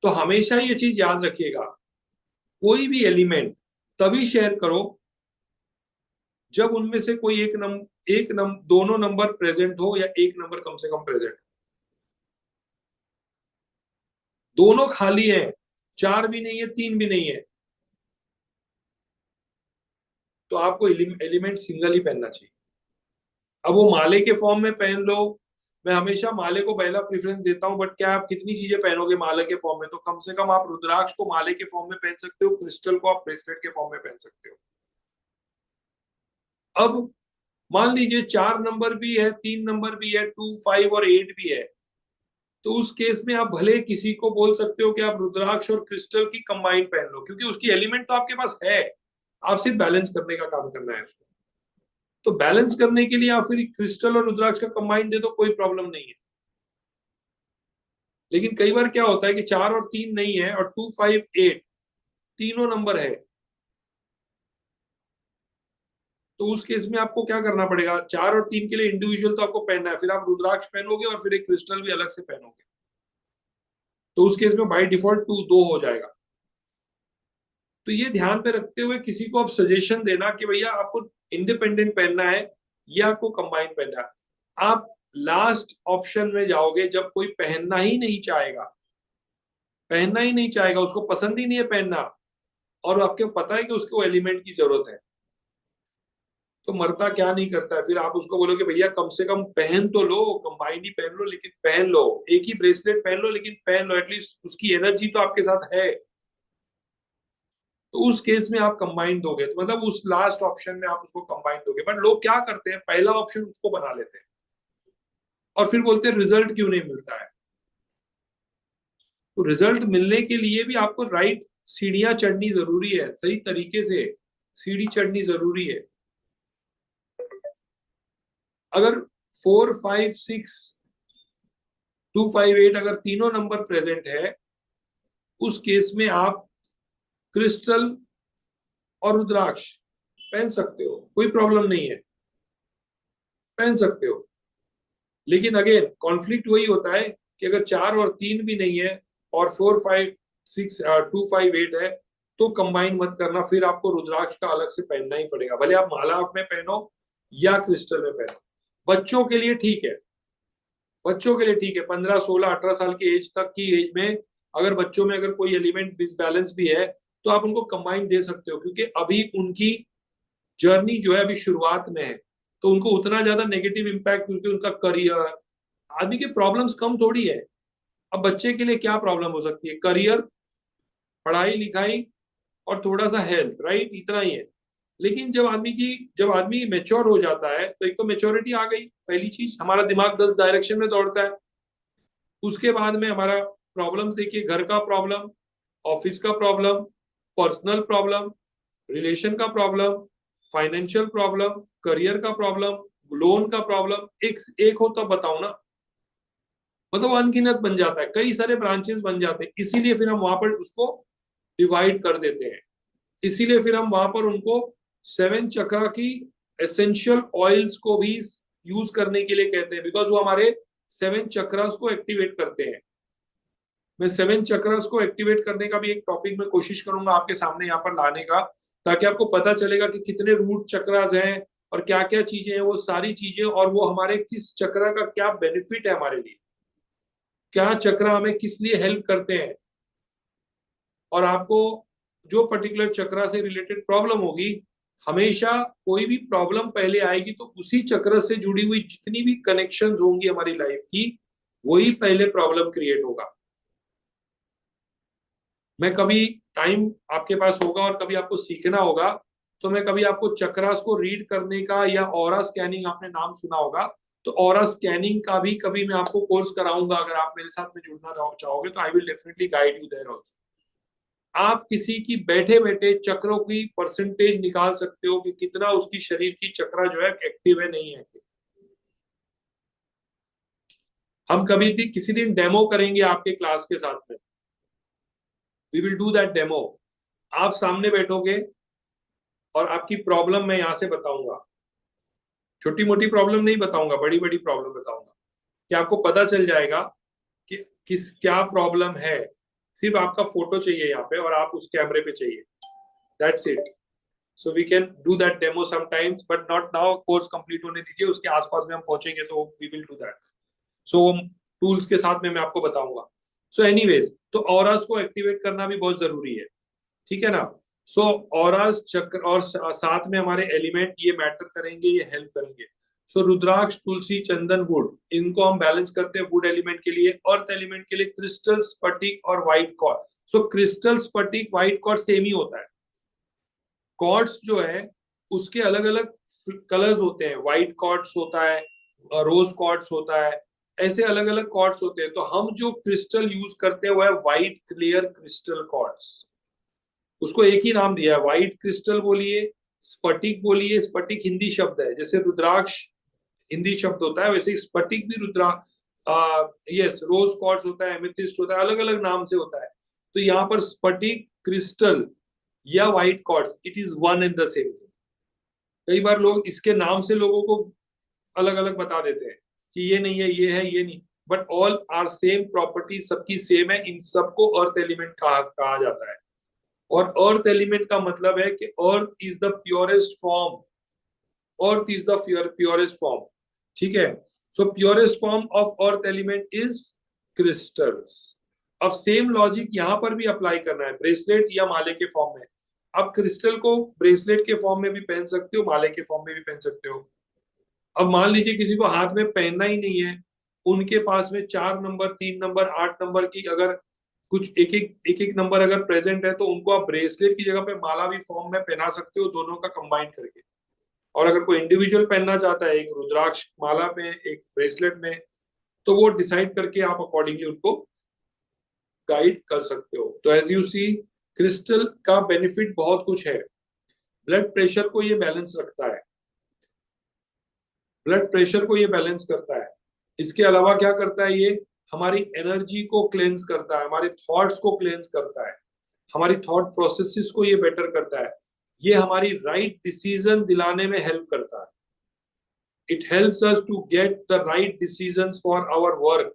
S1: तो हमेशा ये चीज याद रखिएगा, कोई भी एलिमेंट तभी शेयर करो जब उनमें से कोई दोनों नंबर प्रेजेंट हो या एक नंबर कम से कम प्रेजेंट। दोनों खाली है, 4 भी नहीं है 3 भी नहीं है, तो आपको एलिमेंट सिंगल ही पहनना चाहिए। अब वो माले के फॉर्म में पहन लो, मैं हमेशा माले को पहला प्रेफरेंस देता हूं, बट क्या आप कितनी चीजें पहनोगे माले के फॉर्म में, तो कम से कम आप रुद्राक्ष को माले के फॉर्म में पहन सकते हो, क्रिस्टल को आप ब्रेसलेट के फॉर्म में पहन सकते हो। अब मान लीजिए 4 नंबर भी है 3 नंबर भी है 2, 5 और 8 भी है, तो उस केस में आप भले किसी को बोल सकते हो कि आप रुद्राक्ष और क्रिस्टल की कंबाइन पहन लो, क्योंकि उसकी एलिमेंट तो आपके पास है, आप सिर्फ बैलेंस करने का काम करना है उसको। तो बैलेंस करने के लिए आप फिर क्रिस्टल और रुद्राक्ष का कंबाइन दे दो, कोई प्रॉब्लम नहीं है। लेकिन कई बार क्या होता है कि 4 और 3 नहीं है और 2, 5, 8 तीनों नंबर है, तो उस केस में आपको क्या करना पड़ेगा, 4 और 3 के लिए इंडिविजुअल तो आपको पहनना है, फिर आप रुद्राक्ष पहनोगे और फिर एक क्रिस्टल भी अलग से पहनोगे, तो उस केस में बाई डिफॉल्ट 2 हो जाएगा। तो ये ध्यान पे रखते हुए किसी को आप सजेशन देना कि भैया आपको इंडिपेंडेंट पहनना है या आपको कंबाइन पहनना है, आप लास्ट ऑप्शन में जाओगे जब कोई पहनना ही नहीं चाहेगा, पहनना ही नहीं चाहेगा, उसको पसंद ही नहीं है पहनना, और आपको पता है कि उसको एलिमेंट की जरूरत है, तो मरता क्या नहीं करता है। फिर आप उसको बोलोगे भैया कम से कम पहन तो लो, कंबाइंड ही पहन लो, लेकिन पहन लो, एक ही ब्रेसलेट पहन लो लेकिन पहन लो, एटलीस्ट उसकी एनर्जी तो आपके साथ है। तो उस केस में आप कंबाइंड दोगे, तो मतलब उस लास्ट ऑप्शन में आप उसको कंबाइंड दोगे। बट लोग क्या करते हैं, पहला ऑप्शन उसको बना लेते हैं और फिर बोलते हैं रिजल्ट क्यों नहीं मिलता है। तो रिजल्ट मिलने के लिए भी आपको राइट सीढ़ियां चढ़नी जरूरी है, सही तरीके से सीढ़ी चढ़नी जरूरी है। अगर 4, 5, 6, 2, 5, 8 अगर तीनों नंबर प्रेजेंट है, उस केस में आप क्रिस्टल और रुद्राक्ष पहन सकते हो, कोई प्रॉब्लम नहीं है, पहन सकते हो। लेकिन अगेन कॉन्फ्लिक्ट वही होता है कि अगर 4 और 3 भी नहीं है और 4, 5, 6, 2, 5, 8 है, तो कंबाइन मत करना, फिर आपको रुद्राक्ष का अलग से पहनना ही पड़ेगा, भले आप माला में पहनो या क्रिस्टल में पहनो। बच्चों के लिए ठीक है, बच्चों के लिए ठीक है, 15, 16, 18 साल की एज तक की एज में अगर बच्चों में अगर कोई एलिमेंट डिसबैलेंस भी है तो आप उनको कंबाइन दे सकते हो, क्योंकि अभी उनकी जर्नी जो है अभी शुरुआत में है, तो उनको उतना ज्यादा नेगेटिव इम्पैक्ट, क्योंकि उनका करियर, आदमी के प्रॉब्लम्स कम थोड़ी है। अब बच्चे के लिए क्या प्रॉब्लम हो सकती है, करियर, पढ़ाई लिखाई और थोड़ा सा हेल्थ, राइट, इतना ही है। लेकिन जब आदमी मेच्योर हो जाता है, तो एक तो मेच्योरिटी आ गई, पहली चीज, हमारा दिमाग 10 डायरेक्शन में दौड़ता है। उसके बाद में हमारा प्रॉब्लम देखिए, घर का प्रॉब्लम, ऑफिस का प्रॉब्लम, पर्सनल प्रॉब्लम, रिलेशन का प्रॉब्लम, फाइनेंशियल प्रॉब्लम, करियर का प्रॉब्लम, लोन का प्रॉब्लम, एक एक हो तब बताओ ना, मतलब अनगिनत बन जाता है, कई सारे ब्रांचेस बन जाते हैं। इसीलिए फिर हम वहां पर उसको डिवाइड कर देते हैं, इसीलिए फिर हम वहां पर उनको 7 चक्रा की एसेंशियल ऑयल्स को भी यूज करने के लिए कहते हैं, बिकॉज वो हमारे 7 चक्रास को एक्टिवेट करते हैं। मैं 7 चक्रास को एक्टिवेट करने का भी एक टॉपिक में कोशिश करूंगा आपके सामने यहाँ पर लाने का, ताकि आपको पता चलेगा कि कितने रूट चक्रास हैं और क्या क्या चीजें हैं, वो सारी चीजें, और वो हमारे किस चक्रा का क्या बेनिफिट है हमारे लिए, क्या चक्रा हमें किस लिए हेल्प करते हैं। और आपको जो पर्टिकुलर चक्रा से रिलेटेड प्रॉब्लम होगी, हमेशा कोई भी प्रॉब्लम पहले आएगी तो उसी चक्र से जुड़ी हुई जितनी भी कनेक्शंस होंगी हमारी लाइफ की, वही पहले प्रॉब्लम क्रिएट होगा। मैं कभी टाइम आपके पास होगा और कभी आपको सीखना होगा, तो मैं कभी आपको चक्रास को रीड करने का, या ऑरा स्कैनिंग आपने नाम सुना होगा, तो ऑरा स्कैनिंग का भी कभी मैं आपको कोर्स कराऊंगा। अगर आप मेरे साथ में जुड़ना चाहोगे तो I will definitely guide you there also. आप किसी की बैठे बैठे चक्रों की परसेंटेज निकाल सकते हो कि कितना उसकी शरीर की चक्रा जो है एक्टिव है, नहीं है। हम कभी भी किसी दिन डेमो करेंगे आपके क्लास के साथ में, we will do that demo. आप सामने बैठोगे और आपकी प्रॉब्लम मैं यहां से बताऊंगा, छोटी मोटी प्रॉब्लम नहीं बताऊंगा, बड़ी बड़ी प्रॉब्लम बताऊंगा, कि आपको पता चल जाएगा कि किस क्या प्रॉब्लम है। सिर्फ आपका फोटो चाहिए यहाँ पे और आप उस कैमरे पे चाहिए, that's it. So we can do that demo sometimes, but not now, course complete होने दीजिए, उसके आसपास में हम पहुंचेंगे तो we will do that. So tools के साथ में मैं आपको बताऊंगा। सो एनीवेज, तो ऑरास को एक्टिवेट करना भी बहुत जरूरी है, ठीक है ना। सो ऑरास चक्र और साथ में हमारे एलिमेंट ये मैटर करेंगे, ये हेल्प करेंगे। सो रुद्राक्ष, तुलसी, चंदन, वुड, इनको हम बैलेंस करते हैं वुड एलिमेंट के लिए। अर्थ एलिमेंट के लिए क्रिस्टल, स्फटिक और व्हाइट कॉर्ड। सो क्रिस्टल, स्फटिक, व्हाइट कॉर्ड सेम ही होता है। कॉर्ड्स जो है उसके अलग अलग कलर्स होते हैं, व्हाइट कॉर्ड्स होता है, रोज कॉर्ड्स होता है, ऐसे अलग अलग कॉर्ड्स होते हैं। तो हम जो क्रिस्टल यूज करते हैं वो है व्हाइट क्लियर क्रिस्टल कॉर्ड्स, उसको एक ही नाम दिया है, व्हाइट क्रिस्टल बोलिए, स्फटिक बोलिए। स्फटिक हिंदी शब्द है, जैसे रुद्राक्ष हिंदी शब्द होता है, वैसे स्फटिक भी यस, रोज क्वार्ट्ज होता है, एमेथिस्ट होता है, अलग अलग नाम से होता है। तो यहाँ पर स्फटिक, क्रिस्टल या white quartz, it is one and the same thing. कई बार लोग इसके नाम से लोगों को अलग अलग बता देते हैं कि ये नहीं है, ये है, ये नहीं, but all are same property, सबकी सेम है। इन सबको अर्थ एलिमेंट कहा जाता है। और अर्थ एलिमेंट का मतलब है कि earth is the purest form, earth is the purest form, ठीक है। So purest form of earth element is crystals. अब सेम लॉजिक यहां पर भी अप्लाई करना है, ब्रेसलेट या माले के फॉर्म में। अब क्रिस्टल को ब्रेसलेट के फॉर्म में भी पहन सकते हो, माले के फॉर्म में भी पहन सकते हो। अब मान लीजिए किसी को हाथ में पहनना ही नहीं है, उनके पास में 4 नंबर, 3 नंबर, 8 नंबर की अगर कुछ एक एक नंबर अगर प्रेजेंट है, तो उनको आप ब्रेसलेट की जगह पे माला भी फॉर्म में पहना सकते हो, दोनों का कंबाइन करके। और अगर कोई इंडिविजुअल पहनना चाहता है, एक रुद्राक्ष माला में, एक ब्रेसलेट में, तो वो डिसाइड करके आप अकॉर्डिंगली उनको गाइड कर सकते हो। तो एज यू सी, क्रिस्टल का बेनिफिट बहुत कुछ है। ब्लड प्रेशर को ये बैलेंस रखता है, ब्लड प्रेशर को ये बैलेंस करता है। इसके अलावा क्या करता है ये, हमारी एनर्जी को क्लेंस करता है, हमारे थॉट्स को क्लेंस करता है, हमारी थॉट प्रोसेसेस को ये बेटर करता है, ये हमारी राइट डिसीजन दिलाने में हेल्प करता है। It helps us to get the right decisions for our work.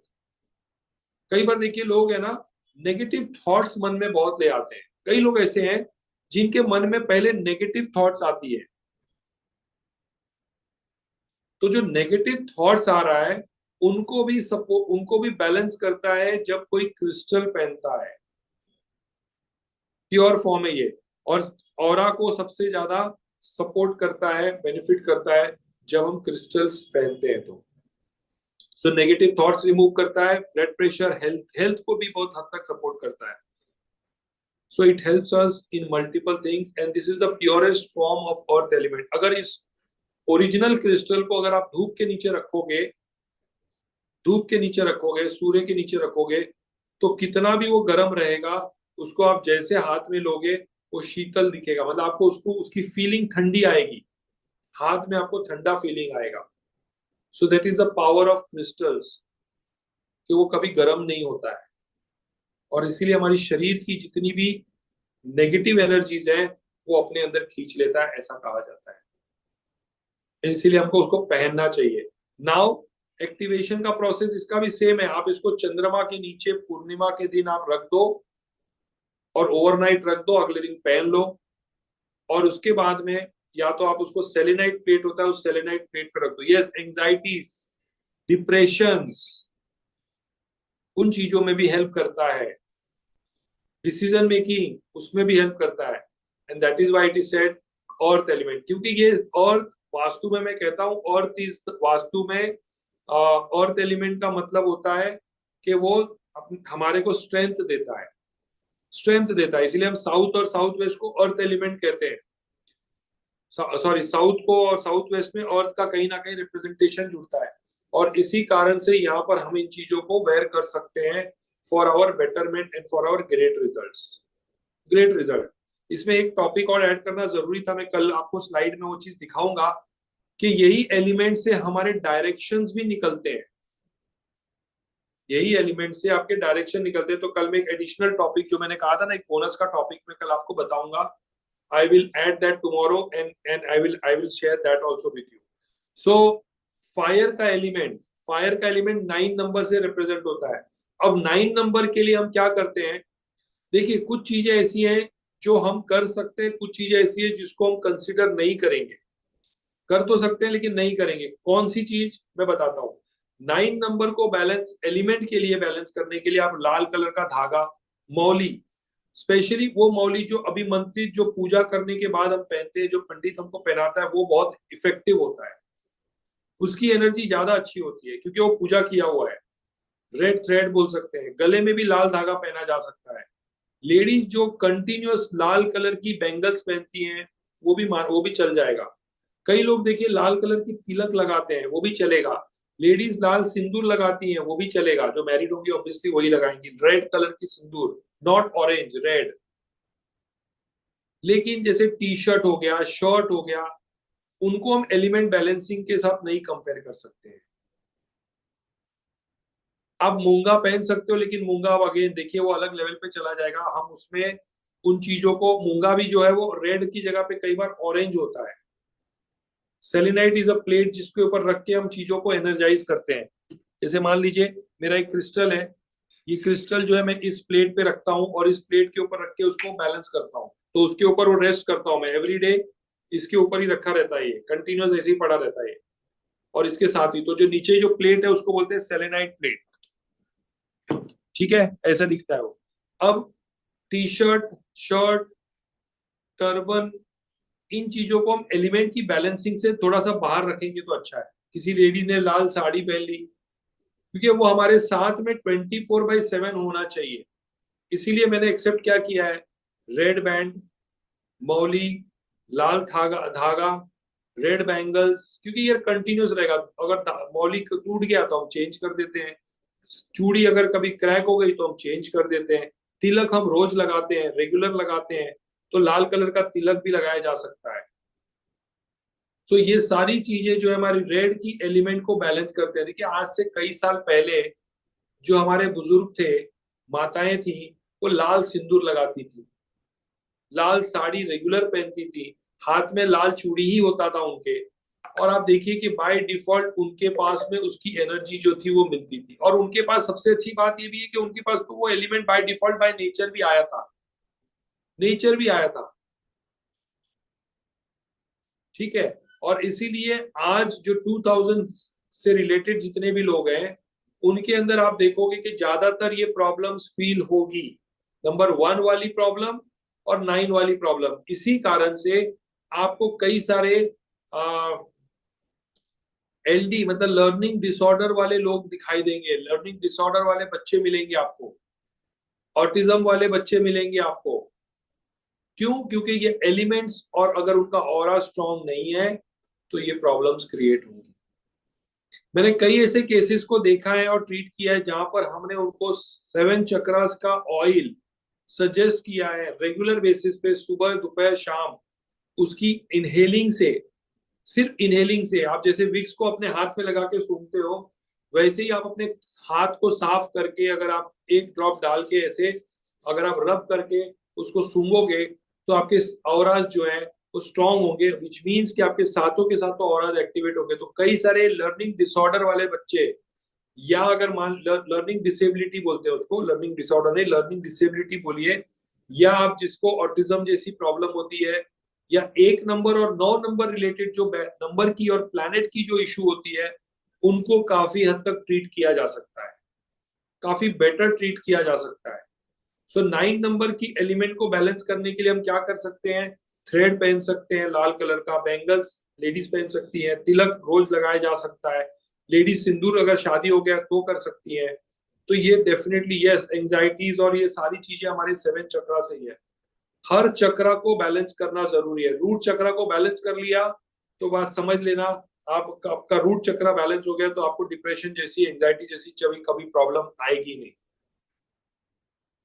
S1: कई बार देखिए लोग है ना, नेगेटिव थॉट्स मन में बहुत ले आते हैं। कई लोग ऐसे हैं जिनके मन में पहले नेगेटिव थॉट्स आती है, तो जो नेगेटिव थॉट्स आ रहा है उनको भी बैलेंस करता है जब कोई क्रिस्टल पहनता है। प्योर फॉर्म है ये, और ऑरा को सबसे ज्यादा सपोर्ट करता है, बेनिफिट करता है जब हम क्रिस्टल्स पहनते हैं। तो सो नेगेटिव थॉट्स रिमूव करता है, ब्लड प्रेशर, हेल्थ को भी बहुत हद तक सपोर्ट करता है। So it helps us in multiple things and this is the purest form of earth element. अगर इस ओरिजिनल क्रिस्टल को अगर आप धूप के नीचे रखोगे, धूप के नीचे रखोगे, सूर्य के नीचे रखोगे, तो कितना भी वो गर्म रहेगा, उसको आप जैसे हाथ में लोगे वो शीतल दिखेगा, मतलब आपको उसको उसकी फीलिंग ठंडी आएगी, हाथ में आपको ठंडा फीलिंग आएगा। So that is the power of crystals, कि वो कभी गर्म नहीं होता है। और इसीलिए हमारी शरीर की जितनी भी नेगेटिव एनर्जीज है वो अपने अंदर खींच लेता है, ऐसा कहा जाता है। इसीलिए हमको उसको पहनना चाहिए। नाउ एक्टिवेशन का प्रोसेस इसका भी सेम है। आप इसको चंद्रमा के नीचे पूर्णिमा के दिन आप रख दो और ओवरनाइट रख दो, अगले दिन पहन लो। और उसके बाद में या तो आप उसको सेलेनाइट प्लेट होता है, उस सेलेनाइट प्लेट पे रख दो। यस, एंजाइटीज, डिप्रेशंस, उन चीजों में भी हेल्प करता है, डिसीजन मेकिंग उसमें भी हेल्प करता है। And that is why it is said earth element, क्योंकि ये अर्थ वास्तु में, मैं कहता हूं अर्थ इज वास्तु में, अर्थ एलिमेंट का मतलब होता है कि वो हमारे को स्ट्रेंथ देता है, स्ट्रेंथ देता है। इसलिए हम साउथ और साउथ वेस्ट को अर्थ एलिमेंट कहते हैं। सॉरी, साउथ को और साउथ वेस्ट में अर्थ का कहीं ना कहीं रिप्रेजेंटेशन जुड़ता है, और इसी कारण से यहाँ पर हम इन चीजों को वेयर कर सकते हैं for our betterment and for our great results, great result. इसमें एक टॉपिक और ऐड करना जरूरी था, मैं कल आपको स्लाइड में वो चीज दिखाऊंगा कि यही एलिमेंट से हमारे डायरेक्शंस भी निकलते हैं, यही एलिमेंट से आपके डायरेक्शन निकलते हैं। तो कल में एक एडिशनल टॉपिक जो मैंने कहा था ना, एक बोनस का टॉपिक मैं कल आपको बताऊंगा। I will add that tomorrow and I will share that also with you. So fire का एलिमेंट, फायर का एलिमेंट 9 नंबर से रिप्रेजेंट होता है। अब 9 नंबर के लिए हम क्या करते हैं, देखिए कुछ चीजें ऐसी हैं जो हम कर सकते हैं, कुछ चीजें ऐसी है जिसको हम कंसिडर नहीं करेंगे। कर तो सकते हैं लेकिन नहीं करेंगे। कौन सी चीज, मैं बताता हूँ। 9 नंबर को बैलेंस, एलिमेंट के लिए बैलेंस करने के लिए आप लाल कलर का धागा, मौली, स्पेशली वो मौली जो अभिमंत्रित, जो पूजा करने के बाद हम पहनते हैं, जो पंडित हमको पहनाता है, वो बहुत इफेक्टिव होता है, उसकी एनर्जी ज्यादा अच्छी होती है क्योंकि वो पूजा किया हुआ है। रेड थ्रेड बोल सकते हैं। गले में भी लाल धागा पहना जा सकता है। लेडीज जो कंटिन्यूअस लाल कलर की बैंगल्स पहनती हैं वो भी चल जाएगा। कई लोग देखिए लाल कलर की तिलक लगाते हैं, वो भी चलेगा। लेडीज लाल सिंदूर लगाती हैं, वो भी चलेगा। जो मैरिड होंगी ऑब्वियसली वही लगाएंगी, रेड कलर की सिंदूर, नॉट ऑरेंज, रेड। लेकिन जैसे टी शर्ट हो गया, शर्ट हो गया, उनको हम एलिमेंट बैलेंसिंग के साथ नहीं कंपेयर कर सकते हैं। आप मूंगा पहन सकते हो, लेकिन मूंगा अब अगेन देखिए वो अलग लेवल पे चला जाएगा। हम उसमें उन चीजों को, मूंगा भी जो है वो रेड की जगह पे कई बार ऑरेंज होता है। सेलेनाइट इज अ प्लेट जिसके ऊपर रख के हम चीजों को एनर्जाइज करते हैं। जैसे मान लीजिए मेरा एक क्रिस्टल है, ये क्रिस्टल जो है मैं इस प्लेट पे रखता हूँ और इस प्लेट के ऊपर रख के उसको बैलेंस करता हूँ, तो उसके ऊपर वो रेस्ट करता हूँ मैं एवरी डे। इसके ऊपर ही रखा रहता है, ये कंटिन्यूअस ऐसे ही पड़ा रहता है। और इसके साथ ही तो जो नीचे जो प्लेट है उसको बोलते हैं सेलेनाइट प्लेट। ठीक है, ऐसा दिखता है वो। अब टी शर्ट, शर्ट, टर्बन, इन चीजों को हम एलिमेंट की बैलेंसिंग से थोड़ा सा बाहर रखेंगे तो अच्छा है। किसी लेडी ने लाल साड़ी पहन ली, क्योंकि वो हमारे साथ में 24/7 होना चाहिए, इसीलिए मैंने एक्सेप्ट क्या किया है, रेड बैंड, मौली, लाल धागा धागा, रेड बैंगल्स, क्योंकि ये कंटिन्यूस रहेगा। अगर मौली टूट गया तो हम चेंज कर देते हैं, चूड़ी अगर कभी क्रैक हो गई तो हम चेंज कर देते हैं, तिलक हम रोज लगाते हैं, रेगुलर लगाते हैं, तो लाल कलर का तिलक भी लगाया जा सकता है। तो ये सारी चीजें जो है हमारी रेड की एलिमेंट को बैलेंस करते हैं। देखिए आज से कई साल पहले जो हमारे बुजुर्ग थे, माताएं थी, वो लाल सिंदूर लगाती थी, लाल साड़ी रेगुलर पहनती थी, हाथ में लाल चूड़ी ही होता था उनके। और आप देखिए कि बाय डिफॉल्ट उनके पास में उसकी एनर्जी जो थी वो मिलती थी। और उनके पास सबसे अच्छी बात ये भी है कि उनके पास तो वो element by default by nature भी आया था, नेचर भी आया था। ठीक है, और इसीलिए आज जो 2000 से रिलेटेड जितने भी लोग हैं उनके अंदर आप देखोगे कि ज्यादातर ये प्रॉब्लम्स फील होगी, नंबर 1 वाली प्रॉब्लम और 9 वाली प्रॉब्लम। इसी कारण से आपको कई सारे एलडी मतलब लर्निंग डिसऑर्डर वाले लोग दिखाई देंगे, लर्निंग डिसऑर्डर वाले बच्चे मिलेंगे आपको, ऑटिज्म वाले बच्चे मिलेंगे आपको। क्यों? क्योंकि ये एलिमेंट्स, और अगर उनका ऑरा स्ट्रांग नहीं है तो ये प्रॉब्लम्स क्रिएट होंगी। मैंने कई ऐसे केसेस को देखा है और ट्रीट किया है जहां पर हमने उनको 7 चक्रास का ऑयल सजेस्ट किया है रेगुलर बेसिस पे, सुबह दोपहर शाम, उसकी इनहेलिंग से, सिर्फ इनहेलिंग से, आप जैसे विक्स को अपने हाथ में लगा के सूंघते हो वैसे ही आप अपने हाथ को साफ करके अगर आप एक ड्रॉप डाल के ऐसे अगर आप रब करके उसको सूंघोगे तो आपके ऑराज जो है वो स्ट्रांग होंगे, विच मीन्स कि आपके साथों के साथ तो ऑराज एक्टिवेट होंगे। तो कई सारे लर्निंग डिसऑर्डर वाले बच्चे, या अगर मान लर्निंग डिसेबिलिटी बोलते हैं उसको, लर्निंग डिसऑर्डर नहीं, लर्निंग डिसेबिलिटी बोलिए, या आप जिसको ऑटिज्म जैसी प्रॉब्लम होती है, या 1 नंबर और 9 नंबर रिलेटेड जो नंबर की और प्लैनेट की जो इशू होती है, उनको काफी हद तक ट्रीट किया जा सकता है, काफी बेटर ट्रीट किया जा सकता है। सो 9 नंबर की एलिमेंट को बैलेंस करने के लिए हम क्या कर सकते हैं, थ्रेड पहन सकते हैं लाल कलर का, बैंगल्स लेडीज पहन सकती हैं, तिलक रोज लगाया जा सकता है, लेडीज सिंदूर अगर शादी हो गया तो कर सकती है। तो ये डेफिनेटली यस, एंजाइटीज और ये सारी चीजें हमारे 7 चक्रा से ही है। हर चक्रा को बैलेंस करना जरूरी है। रूट चक्रा को बैलेंस कर लिया तो बात समझ लेना, आपका रूट चक्रा बैलेंस हो गया तो आपको डिप्रेशन जैसी, एंजाइटी जैसी कभी कभी प्रॉब्लम आएगी नहीं।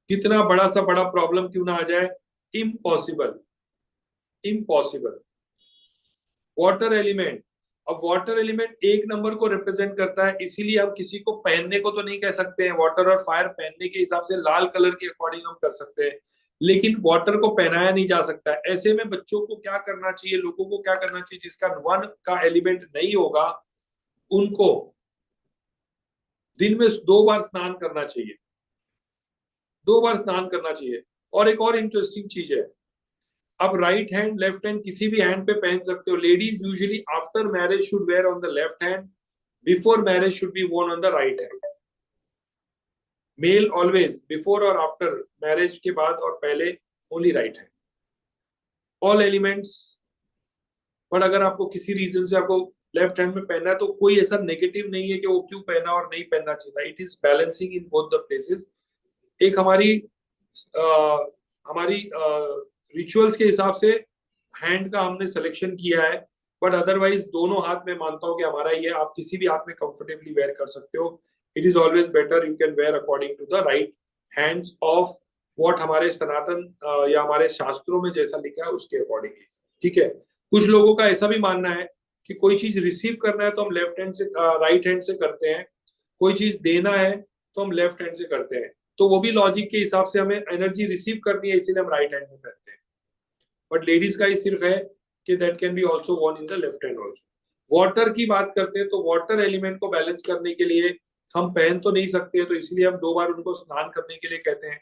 S1: कितना बड़ा सा बड़ा प्रॉब्लम क्यों ना आ जाए, इम्पॉसिबल, इम्पॉसिबल। वाटर एलिमेंट, अब वाटर एलिमेंट 1 नंबर को रिप्रेजेंट करता है, इसीलिए हम किसी को पहनने को तो नहीं कह सकते हैं। वाटर और फायर पहनने के हिसाब से लाल कलर के अकॉर्डिंग हम कर सकते हैं, लेकिन वाटर को पहनाया नहीं जा सकता है। ऐसे में बच्चों को क्या करना चाहिए, लोगों को क्या करना चाहिए, जिसका 1 का एलिमेंट नहीं होगा उनको दिन में 2 बार स्नान करना चाहिए, 2 बार स्नान करना चाहिए। और एक और इंटरेस्टिंग चीज है, अब राइट हैंड लेफ्ट हैंड किसी भी हैंड पे पहन सकते हो। Ladies usually after marriage should wear on the left hand, before marriage should be worn on the right hand. Male always before और आफ्टर मैरिज के बाद और पहले only right hand, all elements. पर अगर आपको किसी रीजन से आपको लेफ्ट हैंड में पहनना है तो कोई ऐसा नेगेटिव नहीं है कि वो क्यों पहना और नहीं पहनना चाहिए, it is balancing in both the places. एक हमारी हमारी रिचुअल्स के हिसाब से हैंड का हमने सिलेक्शन किया है, बट अदरवाइज दोनों हाथ में मानता हूं कि हमारा ये, आप किसी भी हाथ में कंफर्टेबली वेयर कर सकते हो। It is always better you can wear according to the right hands of what हमारे सनातन या हमारे शास्त्रों में जैसा लिखा है उसके अकॉर्डिंग। ठीक है, कुछ लोगों का ऐसा भी मानना है कि कोई चीज रिसीव करना है तो हम लेफ्ट हैंड से, राइट हैंड से करते हैं, कोई चीज देना है तो हम लेफ्ट हैंड से करते हैं। तो वो भी लॉजिक के हिसाब से हमें एनर्जी रिसीव करनी है, इसीलिए हम राइट हैंड में करते हैं। बट लेडीज का ही सिर्फ है कि that can be also worn in the left hand also. Water की बात करते हैं तो वाटर एलिमेंट को बैलेंस करने के लिए हम पहन तो नहीं सकते, तो इसलिए हम 2 बार उनको स्नान करने के लिए कहते हैं।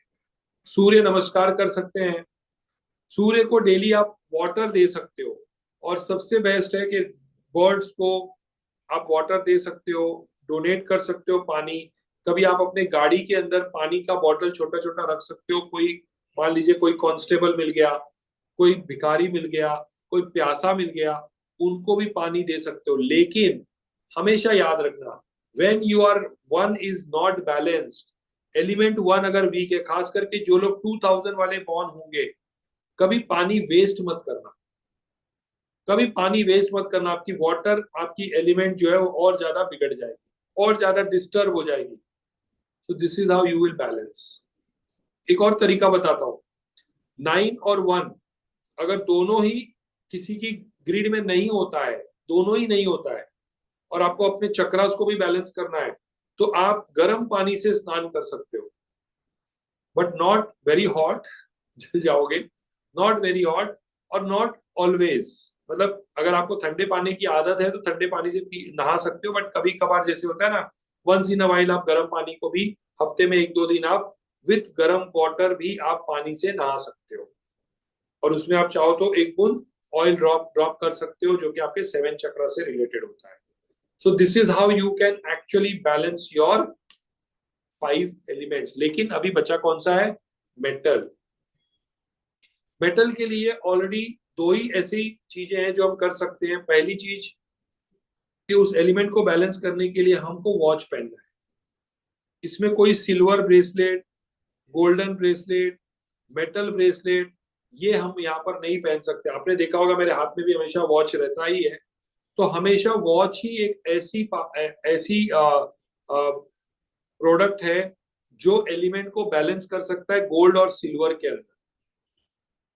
S1: सूर्य नमस्कार कर सकते हैं, सूर्य को डेली आप वाटर दे सकते हो। और सबसे बेस्ट है कि बर्ड्स को आप वाटर दे सकते हो, डोनेट कर सकते हो पानी। कभी आप अपने गाड़ी के अंदर पानी का बॉटल छोटा छोटा रख सकते हो। कोई मान लीजिए कोई कांस्टेबल मिल गया, कोई भिखारी मिल गया, कोई प्यासा मिल गया, उनको भी पानी दे सकते हो। लेकिन हमेशा याद रखना, when you are one is not balanced, element one अगर वीक है, खास करके जो लोग 2000 वाले बॉर्न होंगे, कभी पानी वेस्ट मत करना, कभी पानी वेस्ट मत करना। आपकी वाटर, आपकी एलिमेंट जो है वो और ज्यादा बिगड़ जाएगी, और ज्यादा डिस्टर्ब हो जाएगी। सो this is how you will balance. एक और तरीका बताता हूं। 9 और 1 अगर दोनों ही किसी की ग्रिड में नहीं होता है, दोनों ही नहीं होता है, और आपको अपने चक्रास को भी बैलेंस करना है, तो आप गर्म पानी से स्नान कर सकते हो, बट नॉट वेरी हॉट, जल जाओगे। नॉट वेरी हॉट और नॉट ऑलवेज। मतलब अगर आपको ठंडे पानी की आदत है तो ठंडे पानी से नहा सकते हो, बट कभी कभार जैसे होता है ना, वंस इन अ वाइल आप गर्म पानी को भी हफ्ते में 1-2 दिन आप विथ गर्म वाटर भी आप पानी से नहा सकते हो। और उसमें आप चाहो तो एक बूंद ऑयल ड्रॉप ड्रॉप कर सकते हो, जो कि आपके 7 चक्र से रिलेटेड होता है। सो this is how you can actually balance your 5 elements. लेकिन अभी बचा कौन सा है? मेटल। मेटल के लिए ऑलरेडी 2 ही ऐसी चीजें हैं जो हम कर सकते हैं। पहली चीज कि उस एलिमेंट को बैलेंस करने के लिए हमको वॉच पहनना है। इसमें कोई silver bracelet, golden bracelet, metal bracelet, ये हम यहाँ पर नहीं पहन सकते। आपने देखा होगा मेरे हाथ में भी हमेशा वॉच रहता ही है। तो हमेशा वॉच ही एक ऐसी प्रोडक्ट है जो एलिमेंट को बैलेंस कर सकता है गोल्ड और सिल्वर के अंदर।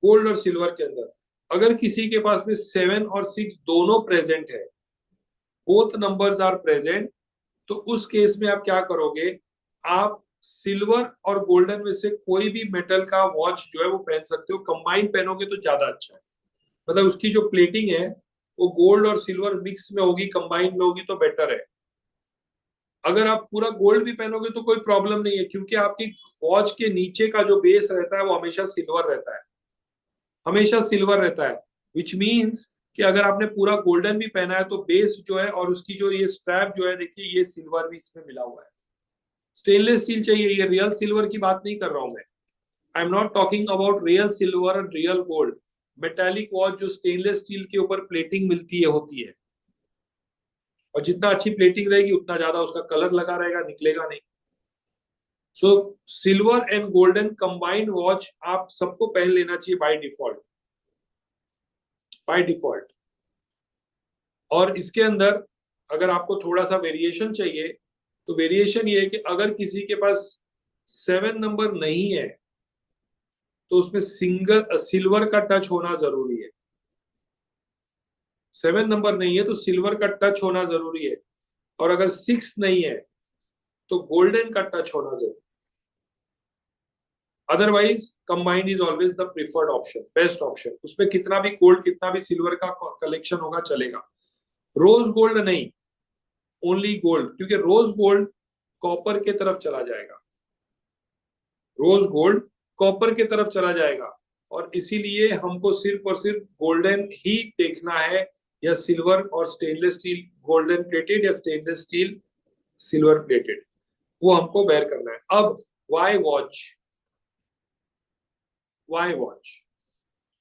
S1: गोल्ड और सिल्वर के अंदर अगर किसी के पास में 7 और 6 दोनों प्रेजेंट है, बोथ नंबर्स आर प्रेजेंट, तो उस केस में आप क्या करोगे? आप सिल्वर और गोल्डन में से कोई भी मेटल का वॉच जो है वो पहन सकते हो। कंबाइन पहनोगे तो ज्यादा अच्छा है। मतलब उसकी जो प्लेटिंग है वो गोल्ड और सिल्वर मिक्स में होगी, कंबाइन में होगी, तो बेटर है। अगर आप पूरा गोल्ड भी पहनोगे तो कोई प्रॉब्लम नहीं है, क्योंकि आपकी वॉच के नीचे का जो बेस रहता है वो हमेशा सिल्वर रहता है, हमेशा सिल्वर रहता है। विच मीन्स कि अगर आपने पूरा गोल्डन भी पहना है तो बेस जो है और उसकी जो ये स्ट्रैप जो है, देखिए ये सिल्वर भी इसमें मिला हुआ है। स्टेनलेस स्टील चाहिए, ये रियल सिल्वर की बात नहीं कर रहा हूं मैं। I am not talking about real silver and real gold. Metallic watch जो स्टेनलेस स्टील के ऊपर प्लेटिंग मिलती है, होती है, और जितना अच्छी प्लेटिंग रहेगी उतना ज्यादा उसका कलर लगा रहेगा, निकलेगा नहीं। So silver and golden combined watch आप सबको पहन लेना चाहिए बाय डिफॉल्ट, बाय डिफॉल्ट। और इसके अंदर अगर आपको थोड़ा सा वेरिएशन चाहिए, तो वेरिएशन ये है कि अगर किसी के पास 7 नंबर नहीं है तो उसमें सिंगल सिल्वर का टच होना जरूरी है। 7 नंबर नहीं है तो सिल्वर का टच होना जरूरी है। और अगर 6 नहीं है तो गोल्डन का टच होना जरूरी। Otherwise combined is always the preferred option, best option. उसमें कितना भी गोल्ड, कितना भी सिल्वर का कलेक्शन होगा चलेगा। रोज गोल्ड नहीं, ओनली गोल्ड, क्योंकि रोज गोल्ड कॉपर के तरफ चला जाएगा, रोज गोल्ड कॉपर के तरफ चला जाएगा। और इसीलिए हमको सिर्फ और सिर्फ गोल्डन ही देखना है, या सिल्वर और स्टेनलेस स्टील गोल्डन प्लेटेड, या स्टेनलेस स्टील सिल्वर प्लेटेड, वो हमको बेयर करना है। अब why watch? Why watch?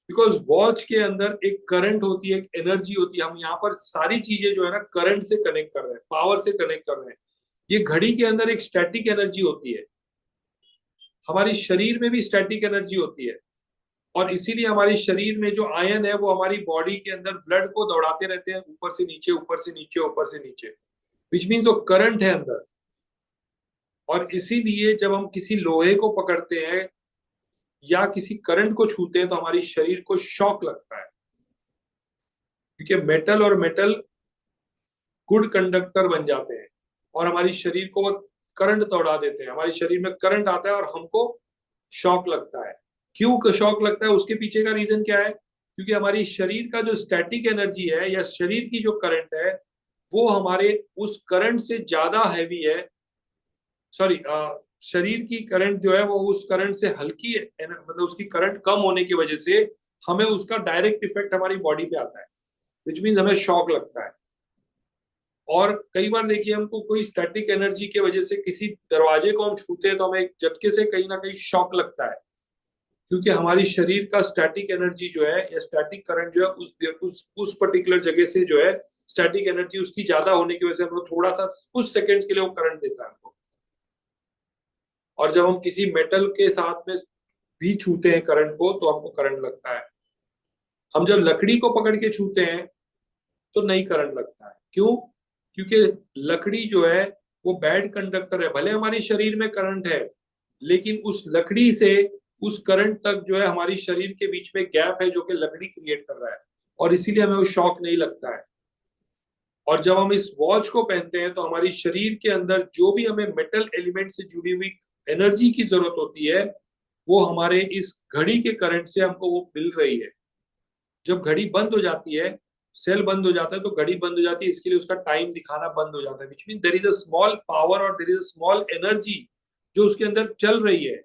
S1: Because watch के अंदर एक करंट होती है, एक एनर्जी होती है। हम यहाँ पर सारी चीजें जो है ना करंट से कनेक्ट कर रहे हैं, पावर से कनेक्ट कर रहे हैं। ये घड़ी के अंदर एक स्टैटिक एनर्जी होती है, हमारी शरीर में भी स्टैटिक एनर्जी होती है। और इसीलिए हमारे शरीर में जो आयन है वो हमारी बॉडी के अंदर ब्लड को दौड़ाते रहते हैं, ऊपर से नीचे, ऊपर से नीचे, ऊपर से नीचे, विच मीन्स वो करंट है अंदर। और इसीलिए जब हम किसी लोहे को पकड़ते हैं या किसी करंट को छूते हैं तो हमारी शरीर को शॉक लगता है, क्योंकि मेटल और मेटल गुड कंडक्टर बन जाते हैं और हमारी शरीर को वो करंट दौड़ा देते हैं। हमारे शरीर में करंट आता है और हमको शॉक लगता है। क्यों शॉक लगता है? उसके पीछे का रीजन क्या है? क्योंकि हमारी शरीर का जो स्टैटिक एनर्जी है या शरीर की जो करंट है वो हमारे उस करंट से ज्यादा हैवी है। सॉरी, शरीर की करंट जो है वो उस करंट से हल्की है, मतलब उसकी करंट कम होने की वजह से हमें उसका डायरेक्ट इफेक्ट हमारी बॉडी पे आता है, विच मीन्स हमें शॉक लगता है। और कई बार देखिए हमको कोई स्टैटिक एनर्जी के वजह से किसी दरवाजे को हम छूते हैं तो हमें एक झटके से कहीं ना कहीं शॉक लगता है, क्योंकि हमारी शरीर का स्टैटिक एनर्जी जो है या स्टैटिक करंट जो है उस पर्टिकुलर जगह से जो है स्टैटिक एनर्जी उसकी ज्यादा होने की वजह से हमको थोड़ा सा कुछ सेकंड्स के लिए वो करंट देता है हमको। और जब हम किसी मेटल के साथ में भी छूते हैं करंट को तो हमको करंट लगता है। हम जब लकड़ी को पकड़ के छूते हैं तो नहीं करंट लगता है। क्यों? क्योंकि लकड़ी जो है वो बैड कंडक्टर है। भले हमारे शरीर में करंट है, लेकिन उस लकड़ी से उस करंट तक जो है हमारी शरीर के बीच में गैप है जो कि लकड़ी क्रिएट कर रहा है, और इसीलिए हमें वो शॉक नहीं लगता है। और जब हम इस वॉच को पहनते हैं तो हमारी शरीर के अंदर जो भी हमें मेटल एलिमेंट से जुड़ी हुई एनर्जी की जरूरत होती है वो हमारे इस घड़ी के करंट से हमको वो मिल रही है। जब घड़ी बंद हो जाती है, सेल बंद हो जाता है तो घड़ी बंद हो जाती है, इसके लिए उसका टाइम दिखाना बंद हो जाता है, which mean there is a small power और there is a small energy जो उसके अंदर चल रही है।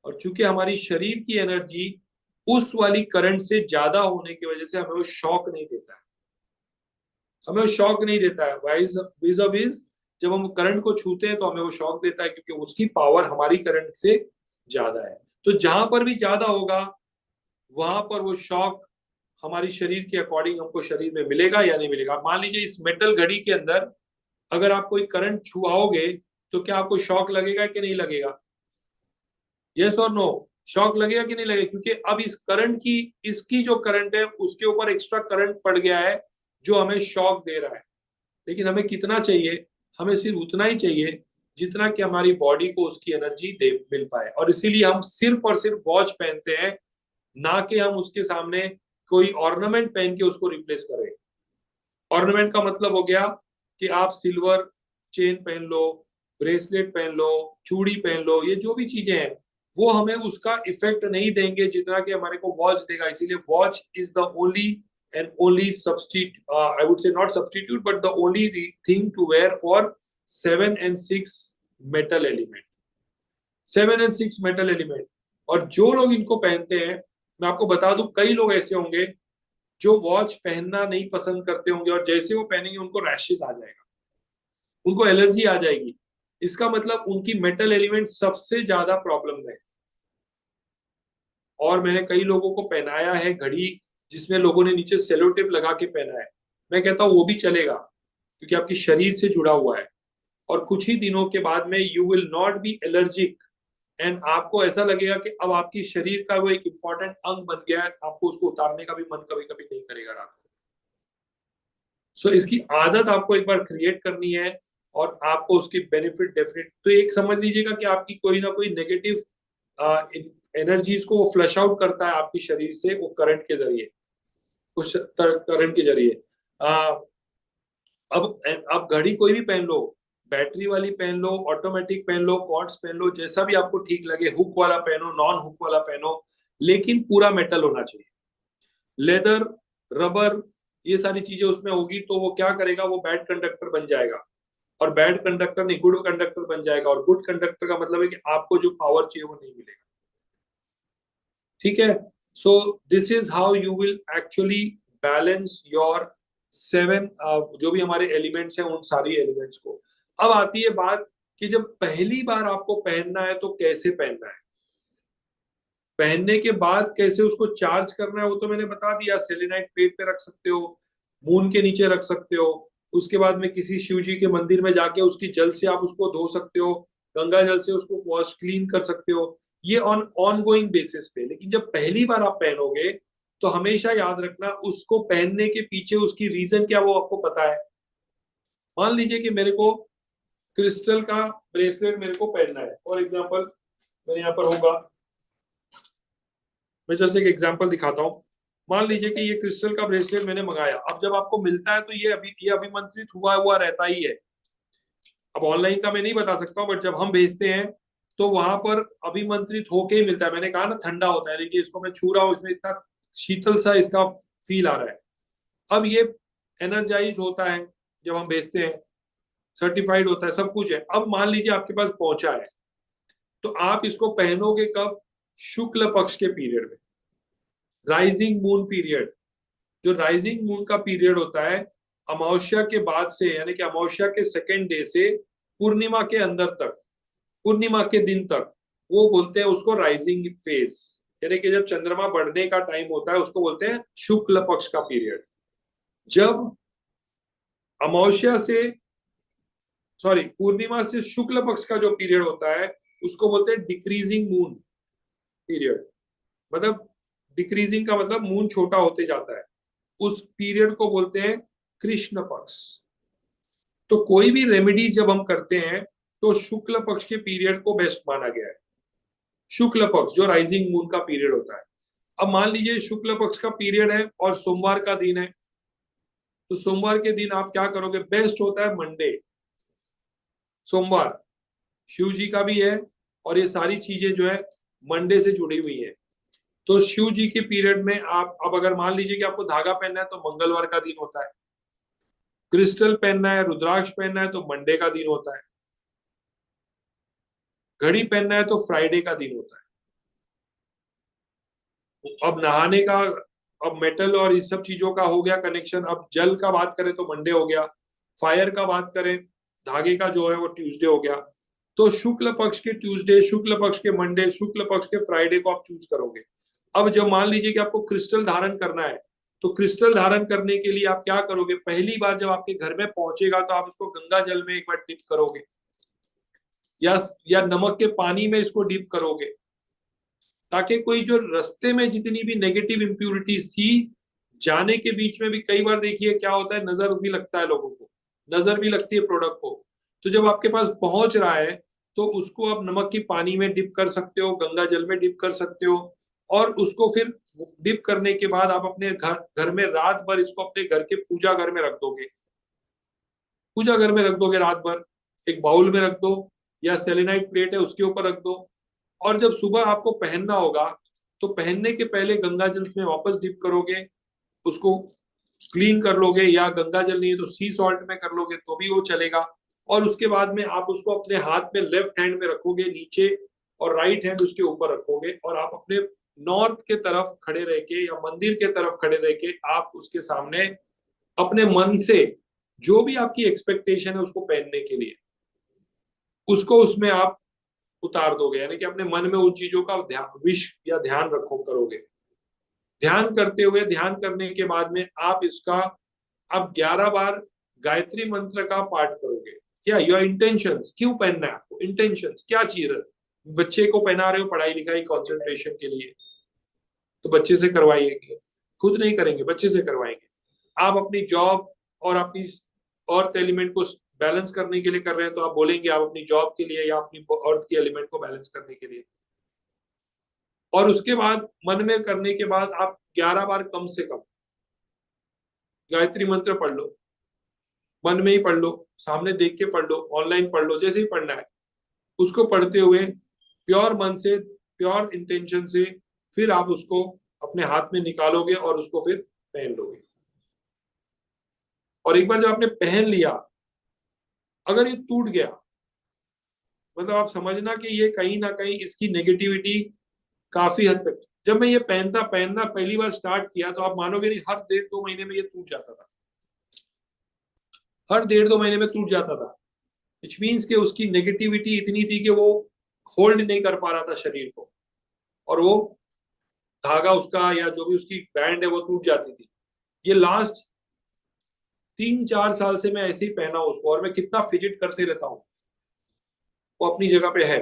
S1: और चूंकि हमारी शरीर की एनर्जी उस वाली करंट से ज्यादा होने की वजह से हमें वो शॉक नहीं देता है। हमें वो शॉक नहीं देता है वाइज जब हम करंट को छूते हैं तो हमें वो शॉक देता है, क्योंकि उसकी पावर हमारी करंट से ज्यादा है। तो जहां पर भी ज्यादा होगा वहां पर वो शॉक हमारी शरीर के अकॉर्डिंग हमको शरीर में मिलेगा या नहीं मिलेगा। मान लीजिए इस मेटल घड़ी के अंदर अगर आप कोई करंट छुआओगे तो क्या आपको शॉक लगेगा कि नहीं लगेगा? यस और नो? शॉक लगेगा कि नहीं लगेगा? क्योंकि अब इस करंट की इसकी जो करंट है उसके ऊपर एक्स्ट्रा करंट पड़ गया है जो हमें शॉक दे रहा है। लेकिन हमें कितना चाहिए? हमें सिर्फ उतना ही चाहिए जितना कि हमारी बॉडी को उसकी एनर्जी दे मिल पाए। और इसीलिए हम सिर्फ और सिर्फ वॉच पहनते हैं, ना कि हम उसके सामने कोई ऑर्नामेंट पहन के उसको रिप्लेस करें। ऑर्नामेंट का मतलब हो गया कि आप सिल्वर चेन पहन लो, ब्रेसलेट पहन लो, चूड़ी पहन लो, ये जो भी चीजें हैं वो हमें उसका इफेक्ट नहीं देंगे जितना कि हमारे को वॉच देगा। इसीलिए watch is the only and only substitute, I would say not substitute but the only thing to wear for 7 and 6 metal element. 7 and 6 metal element. और जो लोग इनको पहनते हैं, मैं आपको बता दूं कई लोग ऐसे होंगे जो वॉच पहनना नहीं पसंद करते होंगे और जैसे वो पहनेंगे उनको रैशेस आ जाएगा, उनको एलर्जी आ जाएगी। इसका मतलब उनकी मेटल एलिमेंट सबसे ज्यादा प्रॉब्लम है। और मैंने कई लोगों को पहनाया है घड़ी जिसमें लोगों ने नीचे सेलो टेप लगा के पहना है। मैं कहता हूँ वो भी चलेगा क्योंकि आपकी शरीर से जुड़ा हुआ है, और कुछ ही दिनों के बाद में you will not be allergic and आपको ऐसा लगेगा कि अब आपकी शरीर का वो एक इंपॉर्टेंट अंग बन गया है, आपको उसको उतारने का भी मन कभी कभी नहीं करेगा रात को। सो इसकी आदत आपको एक बार क्रिएट करनी है और आपको उसकी बेनिफिट डेफिनेट। तो एक समझ लीजिएगा कि आपकी कोई ना कोई नेगेटिव एनर्जीज को वो फ्लश आउट करता है आपकी शरीर से, वो करंट के जरिए, कुछ करंट के जरिए। अब घड़ी कोई भी पहन लो, बैटरी वाली पहन लो, ऑटोमेटिक पहन लो, क्वार्ट्ज पहन लो, जैसा भी आपको ठीक लगे, हुक वाला पहनो, नॉन हुक वाला पहनो, लेकिन पूरा मेटल होना चाहिए। लेदर, रबर, ये सारी चीजें उसमें होगी तो वो क्या करेगा, वो बैड कंडक्टर बन जाएगा। और बैड कंडक्टर नहीं, गुड कंडक्टर बन जाएगा। और गुड कंडक्टर का मतलब है कि आपको जो पावर चाहिए वो नहीं मिलेगा। ठीक है? सो this is how you will actually balance your 7 जो भी हमारे एलिमेंट्स हैं उन सारी एलिमेंट्स को। अब आती है बात कि जब पहली बार आपको पहनना है तो कैसे पहनना है, पहनने के बाद कैसे उसको चार्ज करना है वो तो मैंने बता दिया। सेलेनाइट पेट पे रख सकते हो, मून के नीचे रख सकते हो, उसके बाद में किसी शिव जी के मंदिर में जाके उसकी जल से आप उसको धो सकते हो, गंगा जल से उसको वॉश क्लीन कर सकते हो, ये ऑन गोइंग बेसिस पे। लेकिन जब पहली बार आप पहनोगे तो हमेशा याद रखना उसको पहनने के पीछे उसकी रीजन क्या वो आपको पता है। मान लीजिए कि मेरे को क्रिस्टल का ब्रेसलेट मेरे को पहनना है, फॉर एग्जाम्पल मेरे यहाँ पर होगा, मैं जस्ट एक एग्जांपल दिखाता हूँ। मान लीजिए कि ये क्रिस्टल का ब्रेसलेट मैंने मंगाया, अब जब आपको मिलता है तो ये अभिमंत्रित हुआ हुआ रहता ही है। अब ऑनलाइन का मैं नहीं बता सकता हूँ, बट जब हम भेजते हैं तो वहां पर अभिमंत्रित होके ही मिलता है। मैंने कहा ना ठंडा होता है, देखिए इसको मैं छू रहा हूँ, इसमें इतना शीतल सा इसका फील आ रहा है। अब ये एनर्जाइज होता है जब हम भेजते हैं, सर्टिफाइड होता है, सब कुछ है। अब मान लीजिए आपके पास पहुंचा है तो आप इसको पहनोगे कब? शुक्ल पक्ष के पीरियड में, राइजिंग मून पीरियड। जो राइजिंग मून का पीरियड होता है अमावस्या के बाद से, यानी कि अमावस्या के सेकेंड डे से पूर्णिमा के अंदर तक, पूर्णिमा के दिन तक, वो बोलते हैं उसको राइजिंग फेज, यानी कि जब चंद्रमा बढ़ने का टाइम होता है उसको बोलते हैं शुक्ल पक्ष का पीरियड। जब अमावस्या से, सॉरी, पूर्णिमा से शुक्ल पक्ष का जो पीरियड होता है उसको बोलते हैं डिक्रीजिंग मून पीरियड। मतलब डिक्रीजिंग का मतलब मून छोटा होते जाता है, उस पीरियड को बोलते हैं कृष्ण पक्ष। तो कोई भी रेमेडीज जब हम करते हैं तो शुक्ल पक्ष के पीरियड को बेस्ट माना गया है। शुक्ल पक्ष जो राइजिंग मून का पीरियड होता है। अब मान लीजिए शुक्ल पक्ष का पीरियड है और सोमवार का दिन है, तो सोमवार के दिन आप क्या करोगे? बेस्ट होता है मंडे, सोमवार शिव जी का भी है और ये सारी चीजें जो है मंडे से जुड़ी हुई है। तो शिव जी के पीरियड में आप, अब अगर मान लीजिए कि आपको धागा पहनना है तो मंगलवार का दिन होता है, क्रिस्टल पहनना है, रुद्राक्ष पहनना है तो मंडे का दिन होता है, घड़ी पहनना है तो फ्राइडे का दिन होता है। अब नहाने का, अब मेटल और इस सब चीजों का हो गया कनेक्शन। अब जल का बात करें तो मंडे हो गया, फायर का बात करें, धागे का जो है वो ट्यूसडे हो गया। तो शुक्ल पक्ष के ट्यूसडे, शुक्ल पक्ष के मंडे, शुक्ल पक्ष के फ्राइडे को आप चूज करोगे। अब जब मान लीजिए कि आपको क्रिस्टल धारण करना है, तो क्रिस्टल धारण करने के लिए आप क्या करोगे? पहली बार जब आपके घर में पहुंचेगा तो आप उसको गंगा जल में एक बार डिप करोगे, या नमक के पानी में इसको डिप करोगे, ताकि कोई जो रास्ते में जितनी भी नेगेटिव इंप्यूरिटीज थी, जाने के बीच में भी कई बार देखिए क्या होता है, नजर भी लगता है लोगों को, नजर भी लगती है प्रोडक्ट को। तो जब आपके पास पहुंच रहा है तो उसको आप नमक की पानी में डिप कर सकते हो, गंगा जल में डिप कर सकते हो, और उसको फिर डिप करने के बाद आप अपने घर घर में रात भर इसको अपने घर के पूजा घर में रख दोगे, पूजा घर में रख दोगे रात भर, एक बाउल में रख दो या सेलेनाइट प्लेट है उसके ऊपर रख दो। और जब सुबह आपको पहनना होगा तो पहनने के पहले गंगा जल में वापस डिप करोगे, उसको क्लीन कर लोगे, या गंगा जल नहीं है तो सी सॉल्ट में कर लोगे तो भी वो चलेगा। और उसके बाद में आप उसको अपने हाथ में लेफ्ट हैंड में रखोगे नीचे, और राइट हैंड उसके ऊपर रखोगे, और आप अपने नॉर्थ के तरफ खड़े रह के या मंदिर के तरफ खड़े रह के आप उसके सामने अपने मन से जो भी आपकी एक्सपेक्टेशन है उसको पहनने के लिए, उसको उसमें आप उतार दोगे, यानी कि अपने मन में उन चीजों का ध्यान, विश या ध्यान रखो, करोगे। ध्यान करते हुए, ध्यान करने के बाद में आप इसका, आप 11 बार गायत्री मंत्र का पाठ करोगे। या योर इंटेंशंस, क्यों पहनना है आपको, इंटेंशंस क्या चीज है। बच्चे को पहना रहे हो पढ़ाई लिखाई कंसंट्रेशन के लिए, तो बच्चे से करवाइएगा, खुद नहीं करेंगे, बच्चे से करवाएंगे। आप अपनी जॉब और अपनी अर्थ एलिमेंट को बैलेंस करने के लिए कर रहे हैं, तो आप बोलेंगे आप अपनी जॉब के लिए या अपनी अर्थ के एलिमेंट को बैलेंस करने के लिए। और उसके बाद मन में करने के बाद आप 11 बार कम से कम गायत्री मंत्र पढ़ लो, मन में ही पढ़ लो, सामने देख के पढ़ लो, ऑनलाइन पढ़ लो, जैसे ही पढ़ना है उसको पढ़ते हुए प्योर मन से, प्योर इंटेंशन से, फिर आप उसको अपने हाथ में निकालोगे और उसको फिर पहन लोगे। और एक बार जब आपने पहन लिया, अगर ये टूट गया, मतलब आप समझना कि ये कहीं ना कहीं इसकी नेगेटिविटी काफी हद तक, जब मैं ये पहनना पहली बार स्टार्ट किया तो आप मानोगे नहीं, हर 1.5-2 महीने में ये टूट जाता था, हर 1.5-2 महीने में टूट जाता था। विच मीन्स कि उसकी नेगेटिविटी इतनी थी कि वो होल्ड नहीं कर पा रहा था शरीर को, और वो धागा उसका या जो भी उसकी बैंड है वो टूट जाती थी। ये लास्ट 3-4 साल से मैं ऐसे ही पहना हूं उसको, और मैं कितना फिजिट करते रहता हूँ, वो अपनी जगह पे है।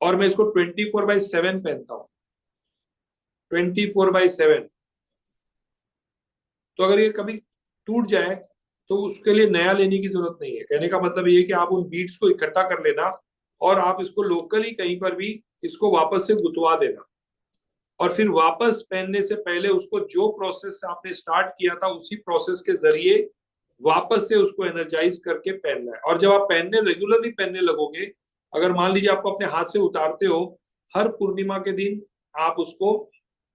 S1: और मैं इसको 24/7 पहनता हूँ, 24/7। तो अगर ये कभी टूट जाए तो उसके लिए नया लेने की जरूरत नहीं है। कहने का मतलब ये है कि आप उन बीट्स को इकट्ठा कर लेना, और आप इसको लोकली कहीं पर भी इसको वापस से गुथवा देना, और फिर वापस पहनने से पहले उसको जो प्रोसेस आपने स्टार्ट किया था उसी प्रोसेस के जरिए वापस से उसको एनर्जाइज करके पहनना है। और जब आप पहनने, रेगुलरली पहनने लगोगे, अगर मान लीजिए आपको अपने हाथ से उतारते हो, हर पूर्णिमा के दिन आप उसको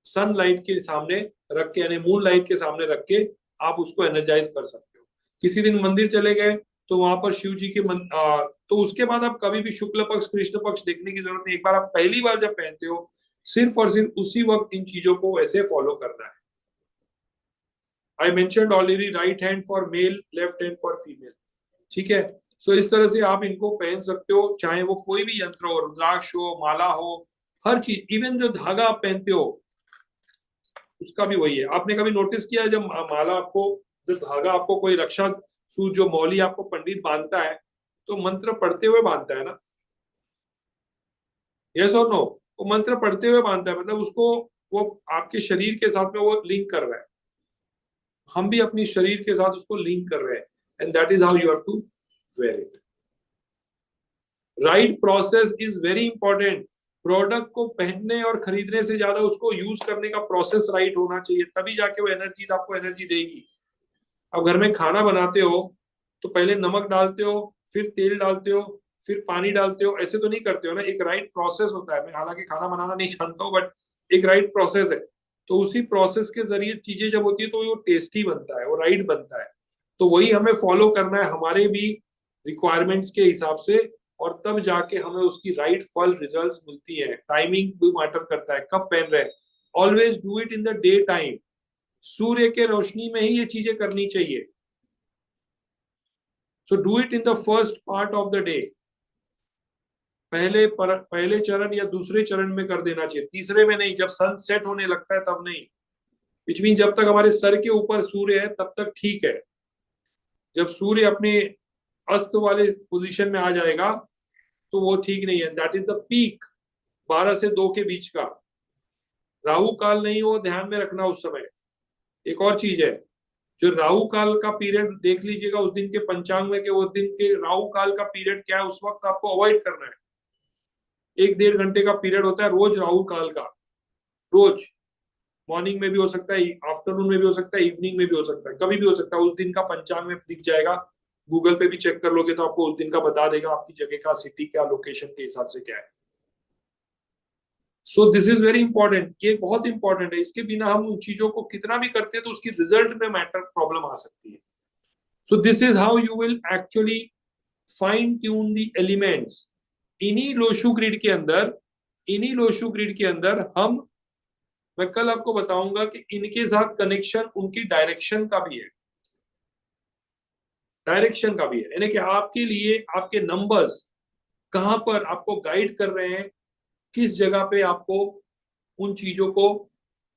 S1: सनलाइट के सामने रख के, यानी मून लाइट के सामने रख के आप उसको एनर्जाइज कर सकते हो। किसी दिन मंदिर चले गए तो वहां पर शिव जी के तो उसके बाद आप कभी भी शुक्ल पक्ष कृष्ण पक्ष देखने की जरूरत नहीं। एक बार आप पहली बार जब पहनते हो, सिर्फ और सिर्फ उसी वक्त इन चीजों को वैसे फॉलो करना है। I mentioned already right hand for male, left hand for female. ठीक है, सो इस तरह से आप इनको पहन सकते हो, चाहे वो कोई भी यंत्र हो, रुद्राक्ष हो, माला हो, हर चीज। इवन जो धागा आप पहनते हो उसका भी वही है। आपने कभी नोटिस किया है जब माला आपको, जो धागा आपको कोई रक्षा सूत्र, जो मौली आपको पंडित बांधता है, तो मंत्र पढ़ते हुए बांधता है ना? यस और नो? वो मंत्र पढ़ते हुए बांधता है, मतलब उसको वो आपके शरीर के साथ में वो लिंक कर रहा है। हम भी अपनी शरीर के साथ उसको लिंक कर रहे हैं, and that is how you have to wear it. Right process is very important. Product को पहनने और खरीदने से ज्यादा उसको यूज करने का प्रोसेस राइट होना चाहिए, तभी जाके वो एनर्जी आपको एनर्जी देगी। अब घर में खाना बनाते हो तो पहले नमक डालते हो, फिर तेल डालते हो, फिर पानी डालते हो, ऐसे तो नहीं करते हो ना। एक राइट प्रोसेस होता है। मैं हालांकि खाना बनाना नहीं जानता हूँ, बट एक राइट प्रोसेस है। तो उसी प्रोसेस के जरिए चीजें जब होती है तो वो टेस्टी बनता है, वो राइट बनता है। तो वही हमें फॉलो करना है हमारे भी रिक्वायरमेंट्स के हिसाब से, और तब जाके हमें उसकी राइट फल रिजल्ट्स मिलती है। टाइमिंग भी मैटर करता है, कब पहन रहे हैं। Always do it in the day time. सूर्य के रोशनी में ही ये चीजें करनी चाहिए। So do it in the first part of the day. पहले चरण या दूसरे चरण में कर देना चाहिए, तीसरे में नहीं। जब सन सेट होने लगता है तब नहीं। विच मीन जब तक हमारे सर के ऊपर सूर्य है तब तक ठीक है। जब सूर्य अपने अस्त वाले पोजीशन में आ जाएगा तो वो ठीक नहीं है। दैट इज द पीक, 12 से 2 के बीच का। राहु काल नहीं हो, ध्यान में रखना उस समय। एक और चीज है, जो राहु काल का पीरियड देख लीजिएगा उस दिन के पंचांग में, कि उस दिन के राहु काल का पीरियड क्या है, उस वक्त आपको अवॉइड करना है। 1-1.5 घंटे का पीरियड होता है रोज राहु काल का। रोज मॉर्निंग में भी हो सकता है, आफ्टरनून में भी हो सकता है, इवनिंग में भी हो सकता है, कभी भी हो सकता है। उस दिन का पंचांग में दिख जाएगा, गूगल पे भी चेक कर लोगे तो आपको उस दिन का बता देगा, आपकी जगह का, सिटी का, लोकेशन के हिसाब से क्या है। सो दिस इज वेरी इंपॉर्टेंट, ये बहुत इंपॉर्टेंट है। इसके बिना हम उन चीजों को कितना भी करते हैं तो उसकी रिजल्ट में मैटर प्रॉब्लम आ सकती है। सो this is how you will actually fine tune the elements. इन्हीं लोशु ग्रिड के अंदर, इन्हीं लोशु ग्रिड के अंदर हम, मैं कल आपको बताऊंगा कि इनके साथ कनेक्शन उनकी डायरेक्शन का भी है। डायरेक्शन का भी है, यानी कि आपके लिए आपके नंबर्स कहां पर आपको गाइड कर रहे हैं, किस जगह पे आपको उन चीजों को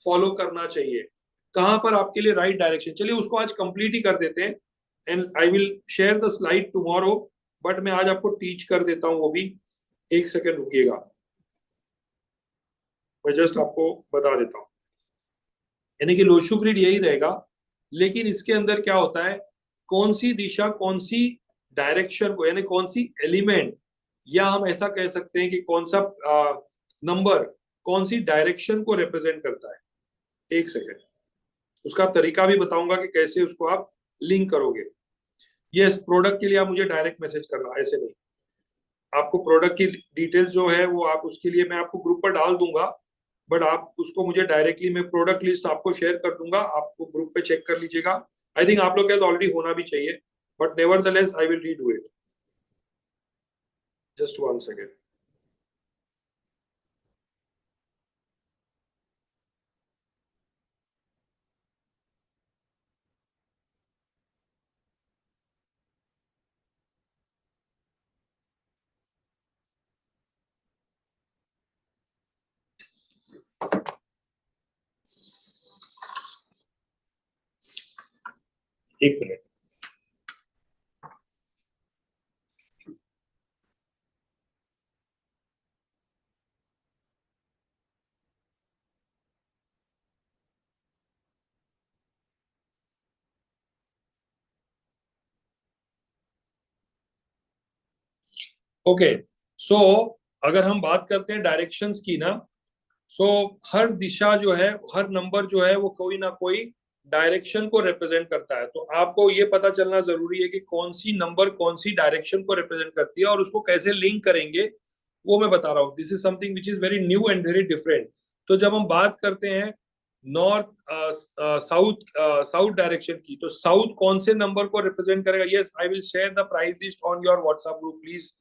S1: फॉलो करना चाहिए, कहां पर आपके लिए राइट डायरेक्शन। चलिए उसको आज कंप्लीट ही कर देते हैं, and I will share the slide tomorrow, but मैं आज आपको टीच कर देता हूं वो भी। एक सेकेंड रुकिएगा, मैं जस्ट आपको बता देता हूं। यानी कि लोशु ग्रिड यही रहेगा, लेकिन इसके अंदर क्या होता है, कौन सी दिशा, कौन सी डायरेक्शन को, यानी कौन सी एलिमेंट, या हम ऐसा कह सकते हैं कि कौन सा नंबर कौन सी डायरेक्शन को रिप्रेजेंट करता है। एक सेकेंड, उसका तरीका भी बताऊंगा कि कैसे उसको आप लिंक करोगे। यस, प्रोडक्ट के लिए आप मुझे डायरेक्ट मैसेज करना, ऐसे नहीं। आपको प्रोडक्ट की डिटेल्स जो है वो आप, उसके लिए मैं आपको ग्रुप पर डाल दूंगा, बट आप उसको मुझे डायरेक्टली, मैं प्रोडक्ट लिस्ट आपको शेयर कर दूंगा, आपको ग्रुप पे चेक कर लीजिएगा। आई थिंक आप लोग के ऑलरेडी होना भी चाहिए, but nevertheless I will redo it. Just 1 second. एक मिनट। ओके, सो अगर हम बात करते हैं डायरेक्शंस की ना, सो हर दिशा जो है, हर नंबर जो है वो कोई ना कोई डायरेक्शन को रिप्रेजेंट करता है। तो आपको ये पता चलना जरूरी है कि कौन सी नंबर कौन सी डायरेक्शन को रिप्रेजेंट करती है, और उसको कैसे लिंक करेंगे वो मैं बता रहा हूँ। This is something which is very new and very different. तो जब हम बात करते हैं नॉर्थ, साउथ, साउथ डायरेक्शन की, तो साउथ कौन से नंबर को रिप्रेजेंट करेगा? Yes, I will share the price list on your WhatsApp group, please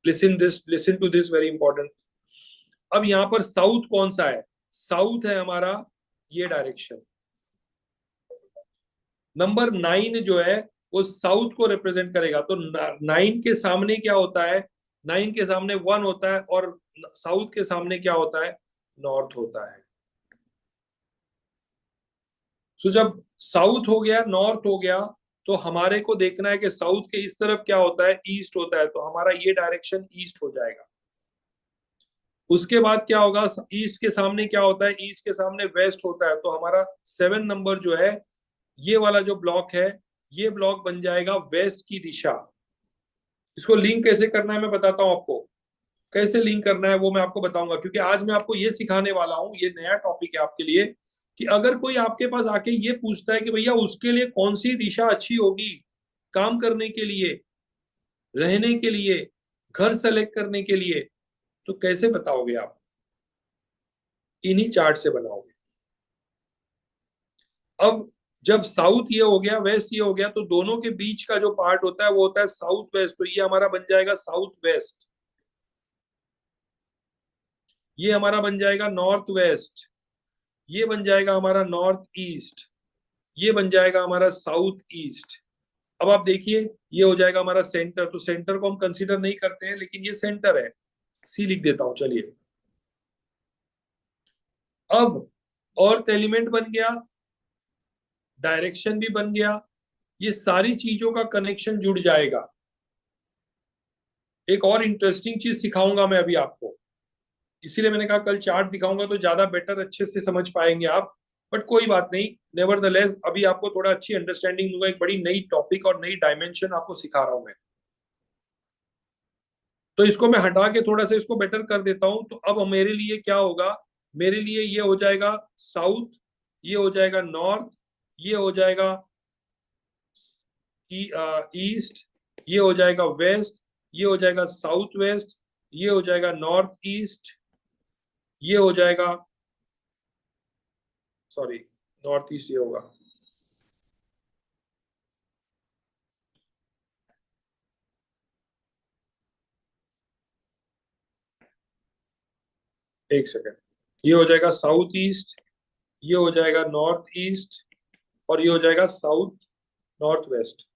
S1: listen to this, very important. अब यहाँ पर साउथ कौन सा है? साउथ है हमारा ये डायरेक्शन, नंबर 9 जो है वो साउथ को रिप्रेजेंट करेगा। तो 9 के सामने क्या होता है? 9 के सामने 1 होता है, और साउथ के सामने क्या होता है? नॉर्थ होता है। सो जब साउथ हो गया, नॉर्थ हो गया, तो हमारे को देखना है कि साउथ के इस तरफ क्या होता है? ईस्ट होता है, तो हमारा ये डायरेक्शन ईस्ट हो जाएगा। उसके बाद क्या होगा? ईस्ट के सामने क्या होता है? ईस्ट के सामने वेस्ट होता है, तो हमारा 7 नंबर जो है, ये वाला जो ब्लॉक है, ये ब्लॉक बन जाएगा वेस्ट की दिशा। इसको लिंक कैसे करना है मैं बताता हूं आपको। कैसे लिंक करना है वो मैं आपको बताऊंगा, क्योंकि आज मैं आपको ये सिखाने वाला हूं, ये नया टॉपिक है आपके लिए, कि अगर कोई आपके पास आके ये पूछता है कि भैया उसके लिए कौन सी दिशा अच्छी होगी काम करने के लिए, रहने के लिए, घर सेलेक्ट करने के लिए, तो कैसे बताओगे आप? इन्हीं चार्ट से बनाओगे। अब जब साउथ ये हो गया, वेस्ट ये हो गया, तो दोनों के बीच का जो पार्ट होता है वो होता है साउथ वेस्ट। तो ये हमारा बन जाएगा साउथ वेस्ट, ये हमारा बन जाएगा नॉर्थ वेस्ट, ये बन जाएगा हमारा नॉर्थ ईस्ट, ये बन जाएगा हमारा साउथ ईस्ट। अब आप देखिए, ये हो जाएगा हमारा सेंटर। तो सेंटर को हम कंसीडर नहीं करते हैं, लेकिन ये सेंटर है, सी लिख देता हूं चलिए। अब और एलिमेंट बन गया, डायरेक्शन भी बन गया, ये सारी चीजों का कनेक्शन जुड़ जाएगा। एक और इंटरेस्टिंग चीज सिखाऊंगा मैं अभी आपको, इसीलिए मैंने कहा कल चार्ट दिखाऊंगा तो ज्यादा बेटर, अच्छे से समझ पाएंगे आप। बट कोई बात नहीं, नेवरदलेस अभी आपको थोड़ा अच्छी अंडरस्टैंडिंग दूंगा, एक बड़ी नई टॉपिक और नई डायमेंशन आपको सिखा रहा हूं मैं। तो इसको मैं हटा के थोड़ा सा इसको बेटर कर देता हूं। तो अब मेरे लिए क्या होगा? मेरे लिए ये हो जाएगा साउथ, ये हो जाएगा नॉर्थ, ये हो जाएगा ईस्ट, ये हो जाएगा वेस्ट, ये हो जाएगा साउथ वेस्ट, ये हो जाएगा नॉर्थ ईस्ट, ये हो जाएगा, सॉरी, नॉर्थ ईस्ट ये होगा। एक सेकेंड, ये हो जाएगा साउथ ईस्ट, ये हो जाएगा नॉर्थ ईस्ट, और ये हो जाएगा साउथ नॉर्थ वेस्ट।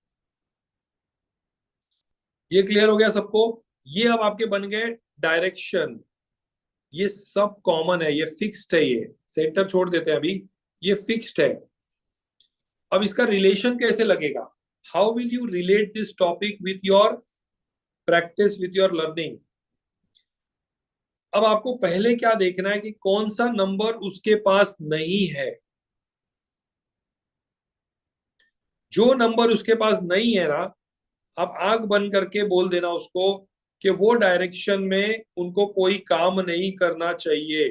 S1: ये क्लियर हो गया सबको? ये अब आपके बन गए डायरेक्शन। ये सब कॉमन है, ये फिक्स्ड है, ये सेंटर छोड़ देते हैं अभी, ये फिक्स्ड है। अब इसका रिलेशन कैसे लगेगा? How will you relate this topic with your practice, with your learning? अब आपको पहले क्या देखना है कि कौन सा नंबर उसके पास नहीं है। जो नंबर उसके पास नहीं है ना, आप आंख बंद करके बोल देना उसको कि वो डायरेक्शन में उनको कोई काम नहीं करना चाहिए।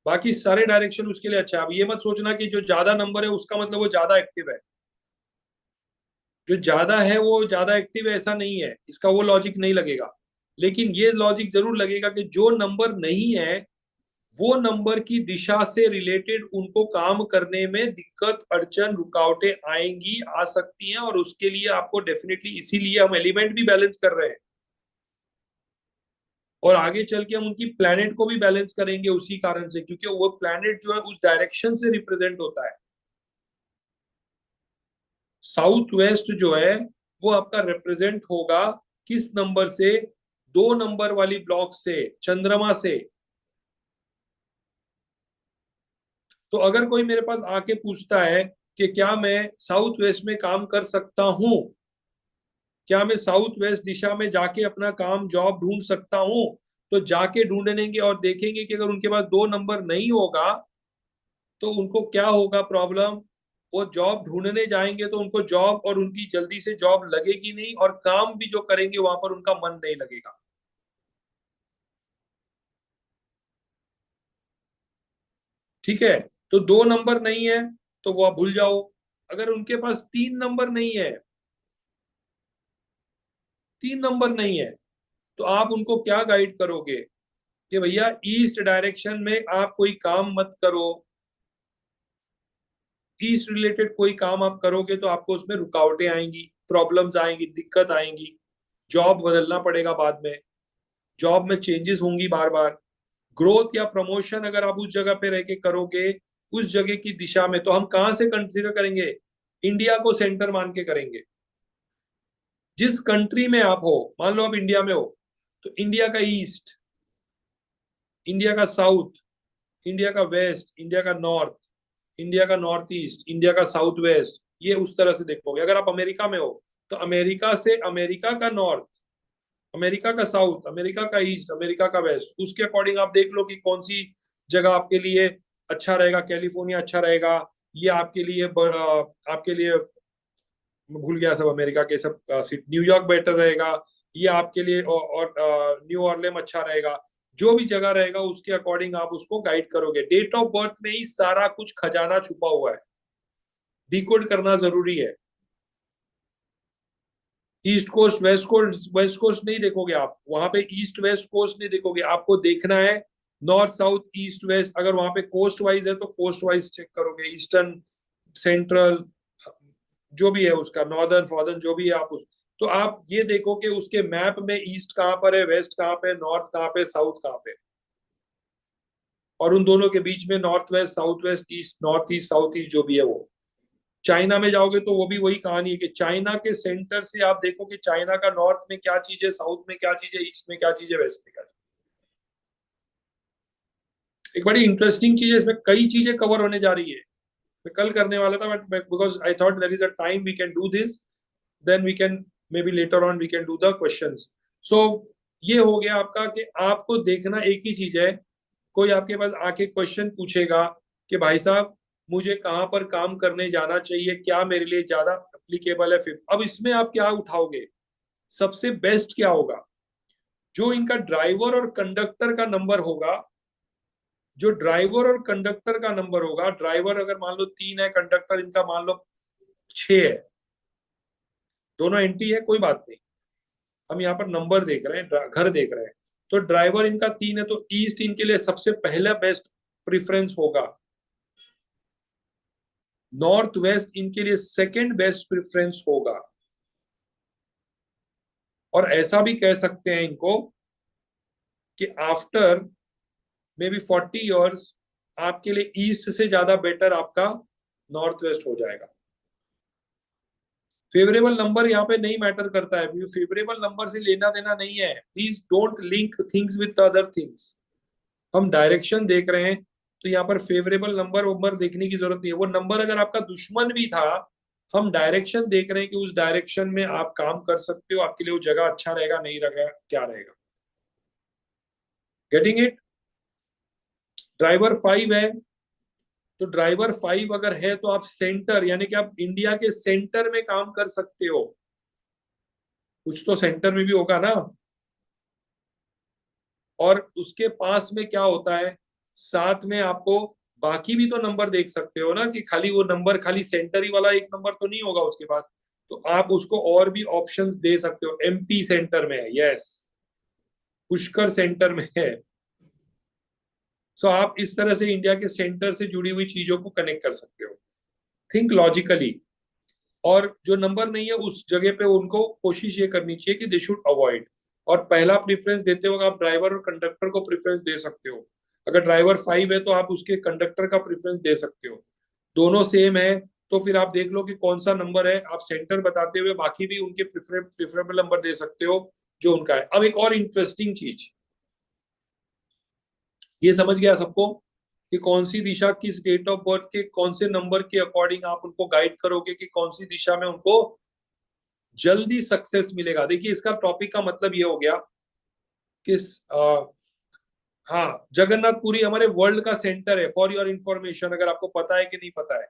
S1: बाकी सारे डायरेक्शन उसके लिए अच्छा है। अब ये मत सोचना कि जो ज्यादा नंबर है उसका मतलब वो ज्यादा एक्टिव है। जो ज्यादा है वो ज्यादा एक्टिव है ऐसा नहीं है, इसका वो लॉजिक नहीं लगेगा। लेकिन ये लॉजिक जरूर लगेगा कि जो नंबर नहीं है वो नंबर की दिशा से रिलेटेड उनको काम करने में दिक्कत, अड़चन, रुकावटें आएंगी, आ सकती हैं, और उसके लिए आपको डेफिनेटली, इसीलिए हम एलिमेंट भी बैलेंस कर रहे हैं, और आगे चल के हम उनकी प्लैनेट को भी बैलेंस करेंगे उसी कारण से, क्योंकि वो प्लैनेट जो है उस डायरेक्शन से रिप्रेजेंट होता है। साउथ वेस्ट जो है वो आपका रिप्रेजेंट होगा किस नंबर से? 2 नंबर वाली ब्लॉक से, चंद्रमा से। तो अगर कोई मेरे पास आके पूछता है कि क्या मैं साउथ वेस्ट में काम कर सकता हूं, क्या मैं साउथ वेस्ट दिशा में जाके अपना काम, जॉब ढूंढ सकता हूं, तो जाके ढूंढनेंगे और देखेंगे कि अगर उनके पास 2 नंबर नहीं होगा तो उनको क्या होगा प्रॉब्लम। वो जॉब ढूंढने जाएंगे तो उनको जॉब, और उनकी जल्दी से जॉब लगेगी नहीं, और काम भी जो करेंगे वहां पर उनका मन नहीं लगेगा। ठीक है? तो 2 नंबर नहीं है तो वो आप भूल जाओ। अगर उनके पास 3 नंबर नहीं है, 3 नंबर नहीं है, तो आप उनको क्या गाइड करोगे कि भैया ईस्ट डायरेक्शन में आप कोई काम मत करो। ईस्ट रिलेटेड कोई काम आप करोगे तो आपको उसमें रुकावटें आएंगी, प्रॉब्लम्स आएंगी, दिक्कत आएंगी, जॉब बदलना पड़ेगा बाद में, जॉब में चेंजेस होंगी बार बार, ग्रोथ या प्रमोशन अगर आप उस जगह पे रह के करोगे, उस जगह की दिशा में, तो हम कहाँ से कंसिडर करेंगे? इंडिया को सेंटर मान के करेंगे। जिस कंट्री में आप हो, मान लो आप इंडिया में हो, तो इंडिया का ईस्ट, इंडिया का साउथ, इंडिया का वेस्ट, इंडिया का नॉर्थ, इंडिया का नॉर्थ ईस्ट, इंडिया का साउथ वेस्ट, ये उस तरह से देखोगे। अगर आप अमेरिका में हो तो अमेरिका से अमेरिका का नॉर्थ, अमेरिका का साउथ, अमेरिका का ईस्ट, अमेरिका का वेस्ट, उसके अकॉर्डिंग आप देख लो कि कौन सी जगह आपके लिए अच्छा रहेगा। कैलिफोर्निया अच्छा रहेगा, ये आपके लिए आपके लिए, मैं भूल गया सब अमेरिका के सब न्यूयॉर्क बेटर रहेगा, ये आपके लिए, और न्यू ऑर्लेम अच्छा रहेगा। जो भी जगह रहेगा उसके अकॉर्डिंग आप उसको गाइड करोगे। डेट ऑफ बर्थ में ही सारा कुछ खजाना छुपा हुआ है, डिकोड करना जरूरी है। East coast west coast, west coast नहीं देखोगे आप वहां पे, ईस्ट वेस्ट कोस्ट नहीं देखोगे, आपको देखना है नॉर्थ साउथ ईस्ट वेस्ट। अगर वहां पे कोस्ट वाइज है तो कोस्ट वाइज चेक करोगे, ईस्टर्न, सेंट्रल, जो भी है उसका, नॉर्दर्न फॉर्दर्न जो भी है आप उस, तो आप ये देखो कि उसके मैप में ईस्ट कहाँ पर है, वेस्ट कहाँ पे, नॉर्थ कहाँ पे, साउथ कहाँ पे, और उन दोनों के बीच में north west, south west, east, north east, south east जो भी है वो। चाइना में जाओगे तो वो भी वही कहानी है कि चाइना के सेंटर से आप देखो कि चाइना का नॉर्थ में क्या चीज है, साउथ में क्या चीज है, ईस्ट में क्या चीज है, वेस्ट में क्या चीज है। एक बड़ी इंटरेस्टिंग चीज है, इसमें कई चीजें कवर होने जा रही है। मैं कल करने वाला था but because I thought there is a time we can do this, then we can maybe later on we can do the questions. So ये हो गया आपका कि आपको देखना एक ही चीज है। कोई आपके पास आके क्वेश्चन पूछेगा कि भाई साहब मुझे कहाँ पर काम करने जाना चाहिए, क्या मेरे लिए ज्यादा एप्लीकेबल है, फिर अब इसमें आप क्या उठाओगे, सबसे बेस्ट क्या होगा। जो इनका ड्राइवर और कंडक्टर का नंबर होगा, जो ड्राइवर और कंडक्टर का नंबर होगा, ड्राइवर अगर मान लो 3 है, कंडक्टर इनका मान लो 6 है, दोनों एंटी है, कोई बात नहीं, हम यहाँ पर नंबर देख रहे हैं, घर देख रहे हैं। तो ड्राइवर इनका 3 है तो ईस्ट इनके लिए सबसे पहला बेस्ट प्रेफरेंस होगा, नॉर्थ वेस्ट इनके लिए सेकंड बेस्ट प्रेफरेंस होगा। और ऐसा भी कह सकते हैं इनको कि आफ्टर मे बी 40 ईयर्स आपके लिए ईस्ट से ज्यादा बेटर आपका नॉर्थ वेस्ट हो जाएगा। फेवरेबल नंबर यहाँ पे नहीं मैटर करता है, फेवरेबल नंबर से लेना देना नहीं है। Please don't link things with other things. हम डायरेक्शन देख रहे हैं तो यहाँ पर फेवरेबल नंबर वंबर देखने की जरूरत नहीं है। वो नंबर अगर आपका दुश्मन भी था, हम डायरेक्शन देख रहे हैं कि उस डायरेक्शन में आप काम कर सकते हो, आपके लिए वो जगह अच्छा रहेगा नहीं रहेगा, क्या रहेगा। Getting it. ड्राइवर 5 है तो ड्राइवर 5 अगर है तो आप सेंटर, यानी कि आप इंडिया के सेंटर में काम कर सकते हो। कुछ तो सेंटर में भी होगा ना। और उसके पास में क्या होता है, साथ में आपको बाकी भी तो नंबर देख सकते हो ना, कि खाली वो नंबर, खाली सेंटर ही वाला एक नंबर तो नहीं होगा उसके पास। तो आप उसको और भी ऑप्शंस दे सकते हो। एमपी सेंटर में है, यस, पुष्कर सेंटर में है। सो आप इस तरह से इंडिया के सेंटर से जुड़ी हुई चीजों को कनेक्ट कर सकते हो, थिंक लॉजिकली। और जो नंबर नहीं है उस जगह पे उनको कोशिश ये करनी चाहिए कि दे शुड अवॉइड। और पहला प्रेफरेंस देते वक्त आप ड्राइवर और कंडक्टर को प्रेफरेंस दे सकते हो। अगर ड्राइवर 5 है तो आप उसके कंडक्टर का प्रेफरेंस दे सकते हो। दोनों सेम है तो फिर आप देख लो कि कौन सा नंबर है, आप सेंटर बताते हुए बाकी भी उनके प्रेफरेबल नंबर दे सकते हो जो उनका है। अब एक और इंटरेस्टिंग चीज, ये समझ गया सबको कि कौन सी दिशा किस डेट ऑफ बर्थ के कौन से नंबर के अकॉर्डिंग आप उनको गाइड करोगे कि कौन सी दिशा में उनको जल्दी सक्सेस मिलेगा। देखिए इसका टॉपिक का मतलब ये हो गया कि हाँ, जगन्नाथपुरी हमारे वर्ल्ड का सेंटर है, फॉर योर इंफॉर्मेशन, अगर आपको पता है कि नहीं पता है।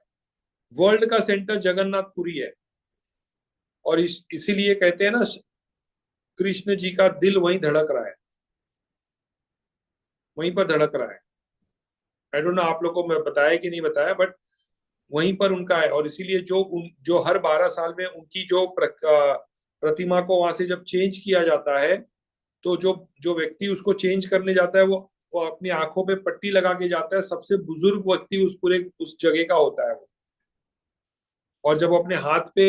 S1: वर्ल्ड का सेंटर जगन्नाथपुरी है। और इसीलिए कहते हैं ना, कृष्ण जी का दिल वहीं धड़क रहा है, वहीं पर धड़क रहा है। आई डोंट नो आप लोग को मैं बताया कि नहीं बताया, बट वहीं पर उनका है। और इसीलिए जो हर 12 साल में उनकी जो प्रतिमा को वहां से जब चेंज किया जाता है, तो जो जो व्यक्ति उसको चेंज करने जाता है वो अपनी आंखों पे पट्टी लगा के जाता है। सबसे बुजुर्ग व्यक्ति उस पूरे उस जगह का होता है वो। और जब वो अपने हाथ पे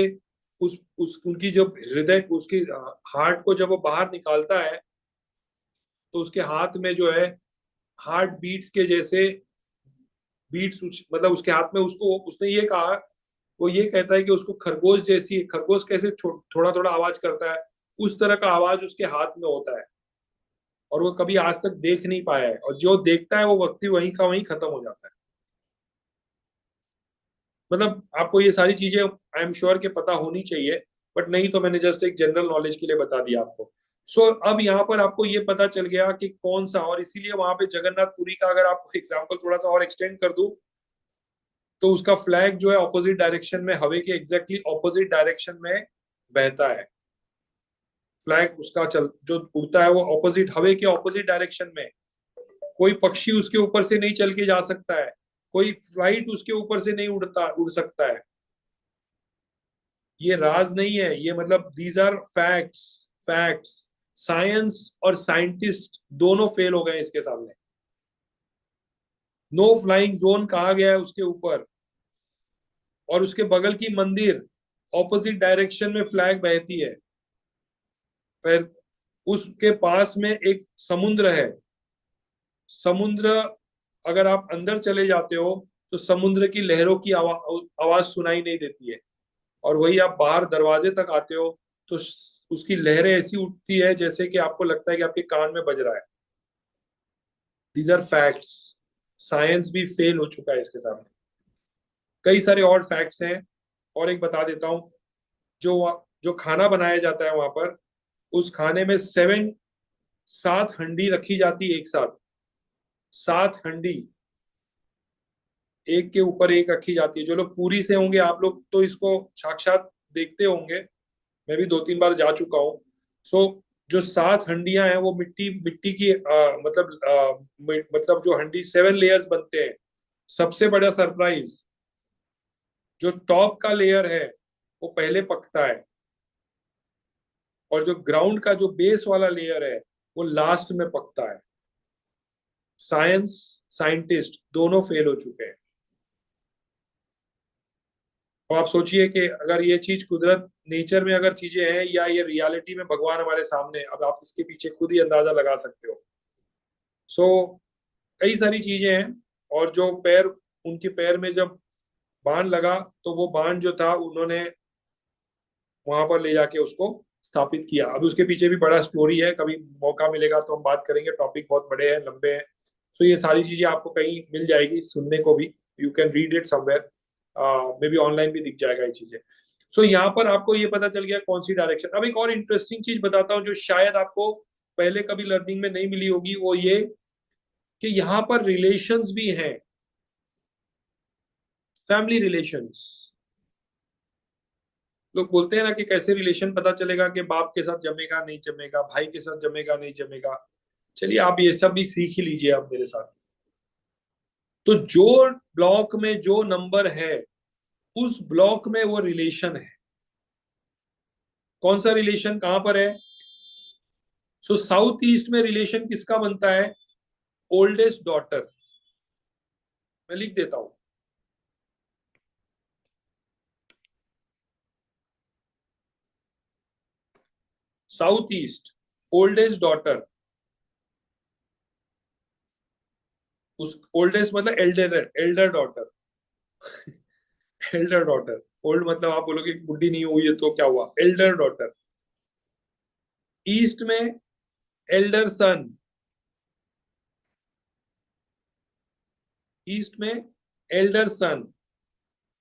S1: उस उनकी जो हृदय, उसकी हार्ट को जब वो बाहर निकालता है, तो उसके हाथ में जो है हार्ट बीट्स के जैसे बीट्स, मतलब उसके हाथ में, उसको उसने ये कहा वो ये कहता है कि उसको खरगोश जैसी, खरगोश कैसे थोड़ा थोड़ा आवाज करता है, उस तरह का आवाज उसके हाथ में होता है, और वो कभी आज तक देख नहीं पाया है, और जो देखता है वो व्यक्ति वहीं का वहीं खत्म हो जाता है। मतलब आपको ये सारी चीजें आई एम श्योर के पता होनी चाहिए, बट नहीं तो मैंने जस्ट एक जनरल नॉलेज के लिए बता दिया आपको। अब यहाँ पर आपको ये पता चल गया कि कौन सा, और इसीलिए वहां पे जगन्नाथपुरी का अगर आपको एग्जाम्पल थोड़ा सा और एक्सटेंड कर दूं, तो उसका फ्लैग जो है ऑपोजिट डायरेक्शन में, हवे के एग्जैक्टली ऑपोजिट डायरेक्शन में बहता है। फ्लैग उसका चल जो उड़ता है वो ऑपोजिट, हवे के ऑपोजिट डायरेक्शन में। कोई पक्षी उसके ऊपर से नहीं चल के जा सकता है, कोई फ्लाइट उसके ऊपर से नहीं उड़ सकता है। ये राज नहीं है, ये मतलब these are facts. Facts. Science और साइंटिस्ट दोनों फेल हो गए इसके सामने। नो फ्लाइंग जोन कहा गया है उसके ऊपर, और उसके बगल की मंदिर ऑपोजिट डायरेक्शन में फ्लैग बहती है। फिर उसके पास में एक समुद्र है। समुद्र, अगर आप अंदर चले जाते हो तो समुद्र की लहरों की आवाज सुनाई नहीं देती है, और वही आप बाहर दरवाजे तक आते हो तो उसकी लहरें ऐसी उठती है जैसे कि आपको लगता है कि आपके कान में बज रहा है। These are facts. साइंस भी फेल हो चुका है इसके सामने। कई सारे और फैक्ट्स हैं, और एक बता देता हूं। जो जो खाना बनाया जाता है वहां पर, उस खाने में 7 हंडी रखी जाती है एक साथ। 7 हंडी एक के ऊपर एक रखी जाती है। जो लोग पूरी से होंगे, आप लोग तो इसको साक्षात देखते होंगे, मैं भी 2-3 बार जा चुका हूँ। जो 7 हंडियां हैं वो मिट्टी मिट्टी की मतलब जो हंडी 7 लेयर्स बनते हैं। सबसे बड़ा सरप्राइज, जो टॉप का लेयर है वो पहले पकता है, और जो ग्राउंड का जो बेस वाला लेयर है वो लास्ट में पकता है। साइंस, साइंटिस्ट दोनों फेल हो चुके हैं। तो आप सोचिए कि अगर ये चीज कुदरत, नेचर में अगर चीजें हैं, या ये रियलिटी में भगवान हमारे सामने, अब आप इसके पीछे खुद ही अंदाजा लगा सकते हो। सो कई सारी चीजें हैं। और जो पैर, उनके पैर में जब बाण लगा, तो वो बाण जो था उन्होंने वहां पर ले जाके उसको स्थापित किया। अब उसके पीछे भी बड़ा स्टोरी है, कभी मौका मिलेगा तो हम बात करेंगे। टॉपिक बहुत बड़े हैं, लंबे हैं। सो ये सारी चीजें आपको कहीं मिल जाएगी सुनने को भी। You can read it somewhere, may be online भी दिख जाएगा ये चीजें। यहाँ पर आपको ये पता चल गया कौन सी डायरेक्शन। अब एक और इंटरेस्टिंग चीज बताता हूँ जो शायद आपको पहले कभी लर्निंग में नहीं मिली होगी, वो ये कि यहाँ पर रिलेशंस भी हैं। Family relations. लोग बोलते हैं ना कि कैसे रिलेशन पता चलेगा, कि बाप के साथ जमेगा नहीं जमेगा, भाई के साथ जमेगा नहीं जमेगा। चलिए आप ये सब भी सीख ही लीजिए आप मेरे साथ। तो जो ब्लॉक में जो नंबर है, उस ब्लॉक में वो रिलेशन है। कौन सा रिलेशन कहां पर है? साउथ ईस्ट में रिलेशन किसका बनता है? Oldest daughter. मैं लिख देता हूं। South east, oldest daughter. उस ओल्डेस्ट मतलब Elder, Elder daughter. Elder daughter. Old मतलब आप बोलोगे कि बुढ़ी नहीं हुई है तो क्या हुआ, एल्डर डॉटर। ईस्ट में एल्डर सन। ईस्ट में एल्डर सन।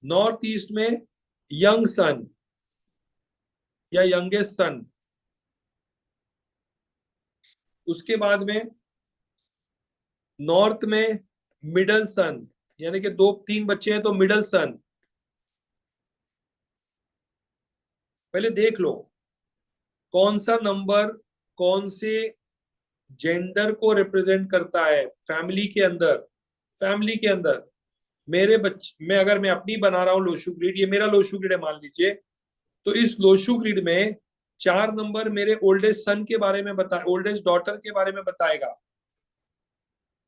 S1: नॉर्थ ईस्ट में यंग सन या यंगेस्ट सन। उसके बाद में नॉर्थ में मिडल सन, यानी कि 2-3 बच्चे हैं तो मिडल सन। पहले देख लो कौन सा नंबर कौन से जेंडर को रिप्रेजेंट करता है फैमिली के अंदर। फैमिली के अंदर मेरे बच्चे, मैं अगर मैं अपनी बना रहा हूं लोशु ग्रिड, ये मेरा लोशु ग्रिड है मान लीजिए, तो इस लोशु ग्रिड में 4 नंबर मेरे ओल्डेस्ट सन के बारे में बता, ओल्डेस्ट डॉटर के बारे में बताएगा।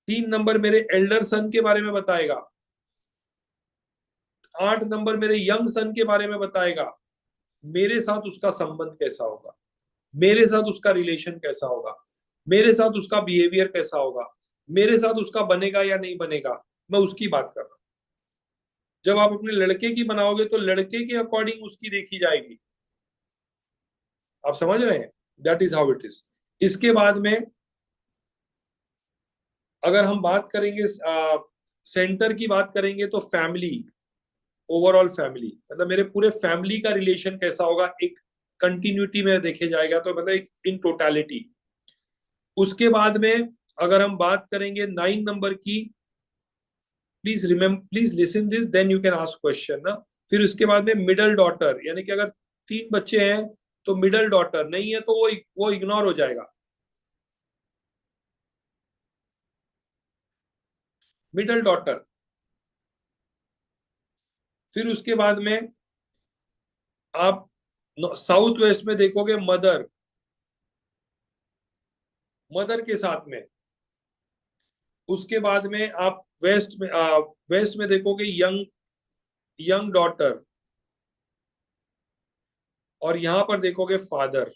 S1: 3 नंबर मेरे एल्डर सन के बारे में बताएगा। 8 नंबर मेरे यंग सन के बारे में बताएगा। मेरे साथ उसका संबंध कैसा होगा, मेरे साथ उसका रिलेशन कैसा होगा, मेरे साथ उसका बिहेवियर कैसा होगा, मेरे साथ उसका बनेगा या नहीं बनेगा, मैं उसकी बात कर रहा हूं। जब आप अपने लड़के की बनाओगे तो लड़के के अकॉर्डिंग उसकी देखी जाएगी। आप समझ रहे हैं? That is how it is. इसके बाद में अगर हम बात करेंगे सेंटर की बात करेंगे तो फैमिली, ओवरऑल फैमिली, मतलब मेरे पूरे फैमिली का रिलेशन कैसा होगा, एक कंटिन्यूटी में देखे जाएगा, तो मतलब एक इन टोटालिटी। उसके बाद में अगर हम बात करेंगे 9 नंबर की, please listen this then you can ask question ना। फिर उसके बाद में मिडल डॉटर, यानी कि अगर 3 बच्चे हैं तो मिडल डॉटर नहीं है तो वो इग्नोर हो जाएगा। Middle daughter. फिर उसके बाद में आप साउथ वेस्ट में देखोगे मदर, मदर के साथ में। उसके बाद में आप वेस्ट में देखोगे यंग, यंग डॉटर। और यहां पर देखोगे फादर।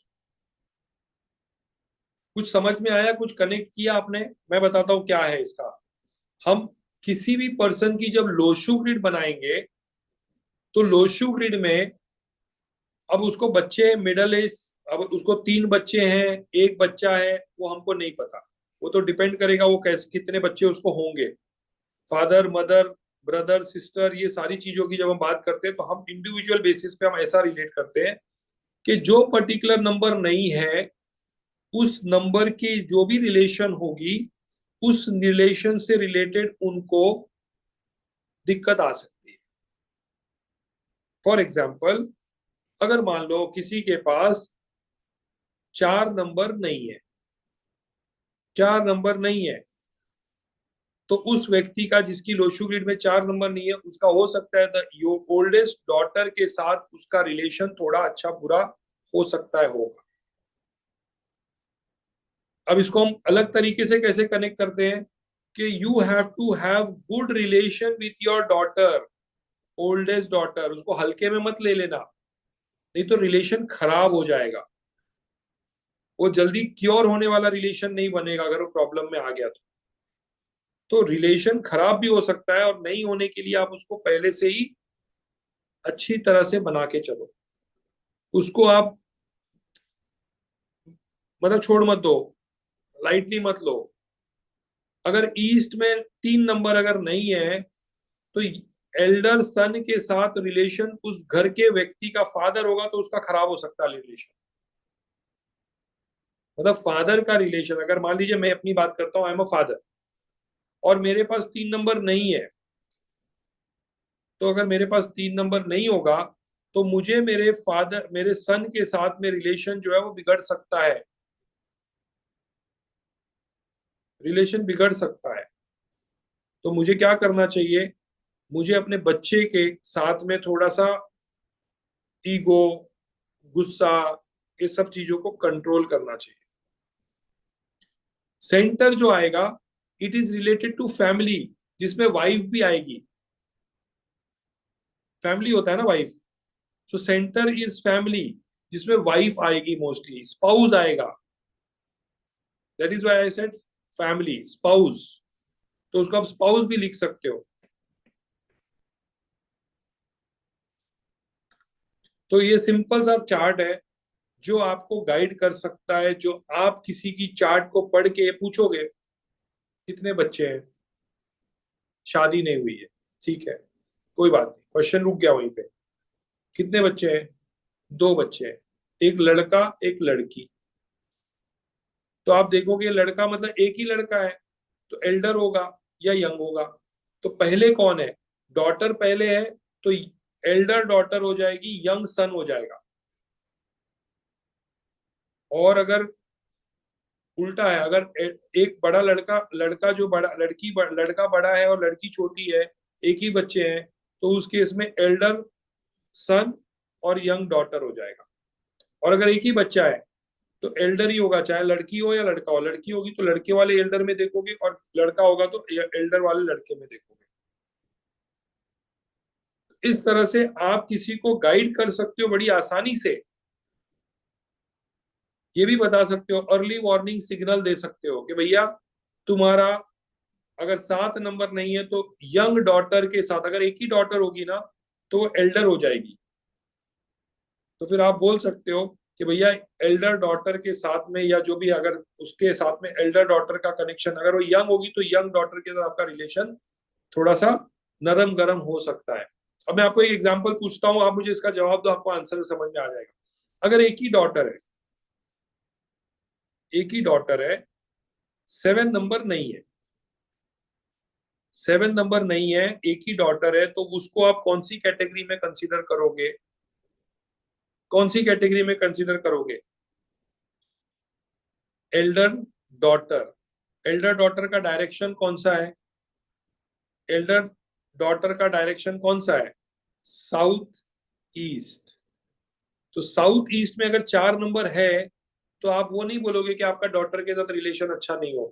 S1: कुछ समझ में आया? कुछ कनेक्ट किया आपने? मैं बताता हूं क्या है इसका। हम किसी भी पर्सन की जब लोशु ग्रिड बनाएंगे तो लोशु ग्रिड में अब उसको बच्चे मिडल एज, अब उसको 3 बच्चे हैं, एक बच्चा है, वो हमको नहीं पता। वो तो डिपेंड करेगा वो कैसे, कितने बच्चे उसको होंगे, फादर मदर ब्रदर सिस्टर, ये सारी चीजों की जब हम बात करते हैं तो हम इंडिविजुअल बेसिस पे हम ऐसा रिलेट करते हैं कि जो पर्टिकुलर नंबर नहीं है उस नंबर की जो भी रिलेशन होगी उस रिलेशन से रिलेटेड उनको दिक्कत आ सकती है। फॉर एग्जाम्पल, अगर मान लो किसी के पास 4 नंबर नहीं है, 4 नंबर नहीं है, तो उस व्यक्ति का जिसकी लोशु ग्रिड में 4 नंबर नहीं है उसका हो सकता है द ओल्डेस्ट डॉटर के साथ उसका रिलेशन थोड़ा अच्छा बुरा हो सकता है, होगा। अब इसको हम अलग तरीके से कैसे कनेक्ट करते हैं कि you have to have good relation with your daughter, oldest daughter. उसको हल्के में मत ले लेना, नहीं तो रिलेशन खराब हो जाएगा। वो जल्दी क्योर होने वाला रिलेशन नहीं बनेगा अगर वो प्रॉब्लम में आ गया तो रिलेशन खराब भी हो सकता है, और नहीं होने के लिए आप उसको पहले से ही अच्छी तरह से बना के चलो। उसको आप मतलब छोड़ मत दो, लाइटली मत लो। अगर ईस्ट में 3 नंबर अगर नहीं है तो एल्डर सन के साथ रिलेशन, उस घर के व्यक्ति का फादर होगा तो उसका खराब हो सकता है रिलेशन। मतलब फादर का रिलेशन, अगर मान लीजिए मैं अपनी बात करता हूं, आई एम अ फादर और मेरे पास 3 नंबर नहीं है, तो अगर मेरे पास 3 नंबर नहीं होगा तो मुझे मेरे फादर, मेरे सन के साथ में रिलेशन जो है वो बिगड़ सकता है, रिलेशन बिगड़ सकता है। तो मुझे क्या करना चाहिए? मुझे अपने बच्चे के साथ में थोड़ा सा ईगो, गुस्सा, ये सब चीजों को कंट्रोल करना चाहिए। सेंटर जो आएगा it is related to family, जिसमें वाइफ भी आएगी। फैमिली होता है ना wife, so center is family, जिसमें वाइफ आएगी, मोस्टली स्पाउस आएगा। That is why I said family, spouse. तो उसको आप स्पाउस भी लिख सकते हो। तो ये सिंपल सा चार्ट है जो आपको गाइड कर सकता है। जो आप किसी की चार्ट को पढ़ के पूछोगे कितने बच्चे हैं, शादी नहीं हुई है, ठीक है, कोई बात नहीं, क्वेश्चन रुक गया वहीं पे। कितने बच्चे हैं? 2 बच्चे हैं, एक लड़का एक लड़की। तो आप देखोगे लड़का मतलब एक ही लड़का है, तो एल्डर होगा या यंग होगा। तो पहले कौन है? डॉटर पहले है, तो एल्डर डॉटर हो जाएगी, यंग सन हो जाएगा। और अगर उल्टा है, अगर एक बड़ा लड़का, लड़का जो बड़ा, लड़का बड़ा है और लड़की छोटी है, एक ही बच्चे हैं, तो उस केस में एल्डर सन और यंग डॉटर हो जाएगा। और अगर एक ही बच्चा है तो एल्डर ही होगा, चाहे लड़की हो या लड़का हो। लड़की होगी तो लड़के वाले एल्डर में देखोगे, और लड़का होगा तो एल्डर वाले लड़के में देखोगे। इस तरह से आप किसी को गाइड कर सकते हो बड़ी आसानी से। ये भी बता सकते हो, अर्ली वार्निंग सिग्नल दे सकते हो कि भैया तुम्हारा अगर 7 नंबर नहीं है तो यंग डॉटर के साथ, अगर एक ही डॉटर होगी ना तो वो एल्डर हो जाएगी। तो फिर आप बोल सकते हो कि भैया एल्डर डॉटर के साथ में, या जो भी, अगर उसके साथ में एल्डर डॉटर का कनेक्शन, अगर वो यंग होगी तो यंग डॉटर के साथ आपका रिलेशन थोड़ा सा नरम गरम हो सकता है। अब मैं आपको एक एग्जांपल पूछता हूं, आप मुझे इसका जवाब दो, आपको आंसर समझ में आ जाएगा। अगर एक ही डॉटर है, एक ही डॉटर है, 7 नंबर नहीं है, 7 नंबर नहीं है, एक ही डॉटर है, तो उसको आप कौन सी कैटेगरी में कंसीडर करोगे? कौन सी कैटेगरी में कंसीडर करोगे? Elder daughter. एल्डर डॉटर का डायरेक्शन कौन सा है? एल्डर डॉटर का डायरेक्शन कौन सा है? South east. तो साउथ ईस्ट में अगर 4 नंबर है तो आप वो नहीं बोलोगे कि आपका डॉटर के साथ रिलेशन अच्छा नहीं हो,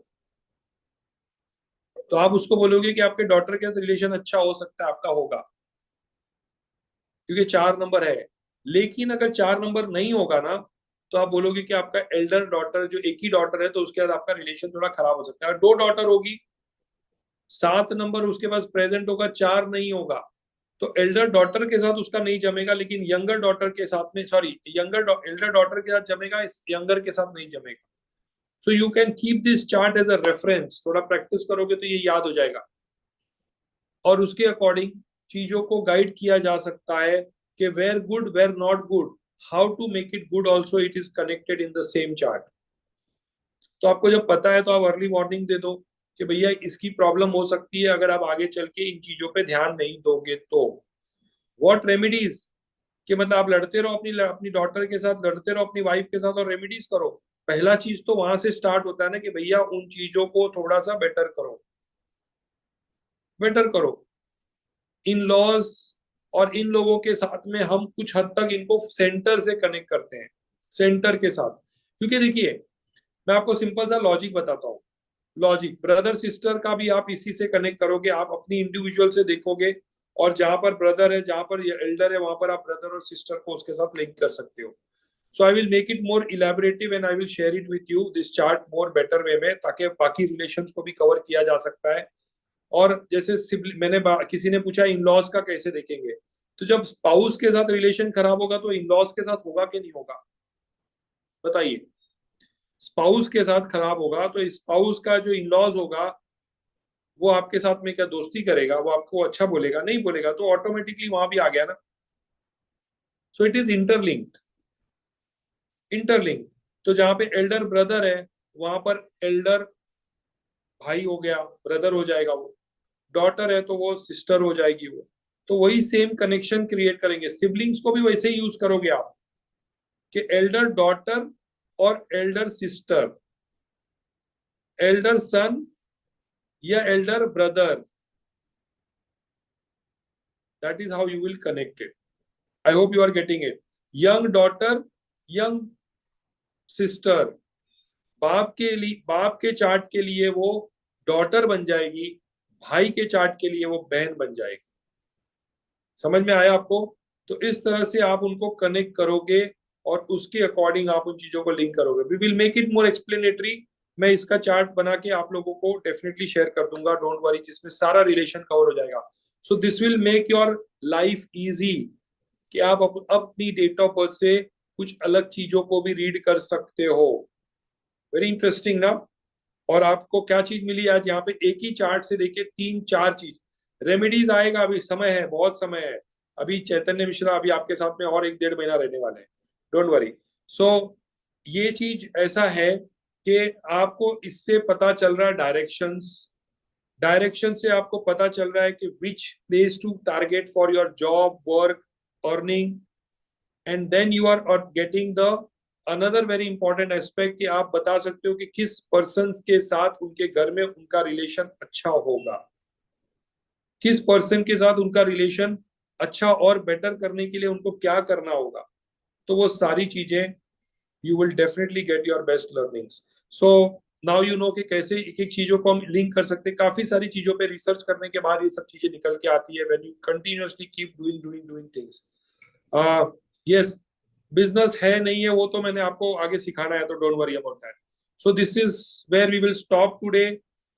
S1: तो आप उसको बोलोगे कि आपके डॉटर के साथ रिलेशन अच्छा हो सकता है, आपका होगा, क्योंकि 4 नंबर है। लेकिन अगर 4 नंबर नहीं होगा ना, तो आप बोलोगे कि आपका एल्डर डॉटर, जो एक ही डॉटर है, तो उसके साथ आपका रिलेशन थोड़ा खराब हो सकता है। अगर 2 डॉटर होगी, 7 नंबर उसके पास प्रेजेंट होगा, 4 नहीं होगा, तो एल्डर डॉटर के साथ उसका नहीं जमेगा, लेकिन यंगर डॉटर के साथ में, सॉरी, यंगर एल्डर डॉटर के साथ जमेगा, यंगर के साथ नहीं जमेगा। So you can keep this chart as a reference, थोड़ा प्रैक्टिस करोगे तो ये याद हो जाएगा, और उसके अकॉर्डिंग चीजों को गाइड किया जा सकता है कि where good, where not good, how to make it good also, it is connected in the same chart. तो आपको जब पता है तो आप अर्ली वार्निंग दे दो कि भैया इसकी प्रॉब्लम हो सकती है अगर आप आगे चल के इन चीजों पे ध्यान नहीं दोगे तो। व्हाट रेमेडीज, कि मतलब आप लड़ते रहो अपनी अपनी डॉटर के साथ, लड़ते रहो अपनी वाइफ के साथ, और रेमेडीज करो। पहला चीज तो वहां से स्टार्ट होता है ना कि भैया उन चीजों को थोड़ा सा बेटर करो, बेटर करो। इन लॉज और इन लोगों के साथ में हम कुछ हद तक इनको सेंटर से कनेक्ट करते हैं, सेंटर के साथ। क्योंकि देखिए, मैं आपको सिंपल सा लॉजिक बताता हूँ। लॉजिक, ब्रदर सिस्टर का भी आप इसी से कनेक्ट करोगे, आप अपनी इंडिविजुअल से देखोगे, और जहां पर ब्रदर है, जहां पर एल्डर है, वहां पर आप ब्रदर और सिस्टर को उसके साथ लिंक कर सकते हो। So I will make it more elaborative and I will share it with you this chart more better way में, ताकि बाकी रिलेशंस को भी कवर किया जा सकता है। और जैसे किसी ने पूछा इन लॉज का कैसे देखेंगे, तो जब स्पाउस के साथ रिलेशन खराब होगा तो इन लॉज के साथ होगा कि नहीं होगा, बताइए। स्पाउस के साथ खराब होगा तो स्पाउस का जो इन लॉज होगा वो आपके साथ में क्या दोस्ती करेगा, वो आपको अच्छा बोलेगा? नहीं बोलेगा, तो ऑटोमेटिकली वहां भी आ गया ना। सो इट इज इंटरलिंक्ड, इंटरलिंक्ड। तो जहां पे एल्डर ब्रदर है, वहां पर एल्डर भाई हो गया, ब्रदर हो जाएगा वो। डॉटर है तो वो सिस्टर हो जाएगी वो। तो वही सेम कनेक्शन क्रिएट करेंगे, सिबलिंग्स को भी वैसे ही यूज करोगे आप, कि एल्डर डॉटर और एल्डर सिस्टर, एल्डर सन या elder brother, that is how you will connect it. I hope you are getting it. Young daughter, young sister, बाप के लिए, बाप के चार्ट के लिए वो डॉटर बन जाएगी, भाई के चार्ट के लिए वो बहन बन जाएगी। समझ में आया आपको? तो इस तरह से आप उनको कनेक्ट करोगे और उसके अकॉर्डिंग आप उन चीजों को लिंक करोगे। We will make it more explanatory. मैं इसका चार्ट बना के आप लोगों को डेफिनेटली शेयर कर दूंगा, डोंट वरी, जिसमें सारा रिलेशन कवर हो जाएगा। So this will make your life easy, कि आप अपनी डेट ऑफ बर्थ से कुछ अलग चीजों को भी रीड कर सकते हो। वेरी इंटरेस्टिंग ना। और आपको क्या चीज मिली आज यहाँ पे? एक ही चार्ट से देखिए 3-4 चीज। रेमेडीज आएगा, अभी समय है, बहुत समय है। अभी चैतन्य मिश्रा अभी आपके साथ में और 1-1.5 महीना रहने वाले हैं, डोंट वरी। सो ये चीज ऐसा है कि आपको इससे पता चल रहा है डायरेक्शंस, डायरेक्शन से आपको पता चल रहा है कि which place to target for your job, work, earning, and then you are getting the another very important aspect, कि आप बता सकते हो कि किस पर्सन के साथ उनके घर में उनका रिलेशन अच्छा होगा, किस पर्सन के साथ उनका रिलेशन अच्छा और बेटर करने के लिए उनको क्या करना होगा। तो वो सारी चीजें you will definitely get your best learnings. So now you know कि कैसे एक एक चीजों को हम लिंक कर सकते हैं। काफी सारी चीजों पे रिसर्च करने के बाद ये सब चीजें निकल के आती है, when you continuously keep doing doing doing things. Yes, business है नहीं है वो तो मैंने आपको आगे सिखाना है, तो don't worry about that. So this is where we will stop today.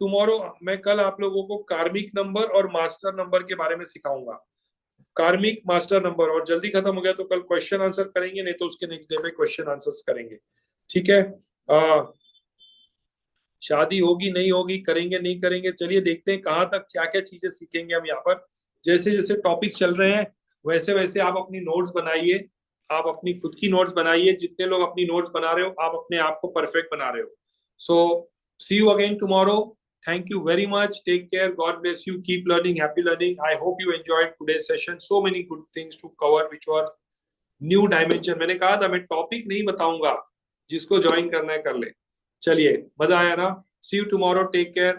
S1: Tomorrow मैं कल आप लोगों को कार्मिक नंबर और मास्टर नंबर के बारे में सिखाऊंगा। कार्मिक मास्टर नंबर, और जल्दी खत्म हो गया तो कल क्वेश्चन आंसर करेंगे, नहीं तो उसके नेक्स्ट डे में क्वेश्चन आंसर्स करेंगे। ठीक है। शादी होगी नहीं होगी, करेंगे नहीं करेंगे, चलिए देखते हैं कहाँ तक क्या क्या चीजें सीखेंगे हम यहाँ पर। जैसे जैसे टॉपिक चल रहे हैं वैसे वैसे आप अपनी नोट्स बनाइए, आप अपनी खुद की नोट्स बनाइए। जितने लोग अपनी नोट्स बना रहे हो आप अपने आप को परफेक्ट बना रहे हो। So see you again tomorrow. Thank you very much. Take care. God bless you. Keep learning. Happy learning. I hope you enjoyed today's session. So many good things to cover, which were new dimension. मैंने कहा था मैं topic नहीं बताऊंगा, जिसको join करना है कर ले। चलिए, मजा आया ना? See you tomorrow. Take care,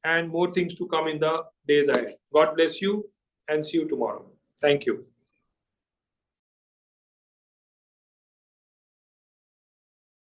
S1: and more things to come in the days ahead. God bless you, and see you tomorrow. Thank you.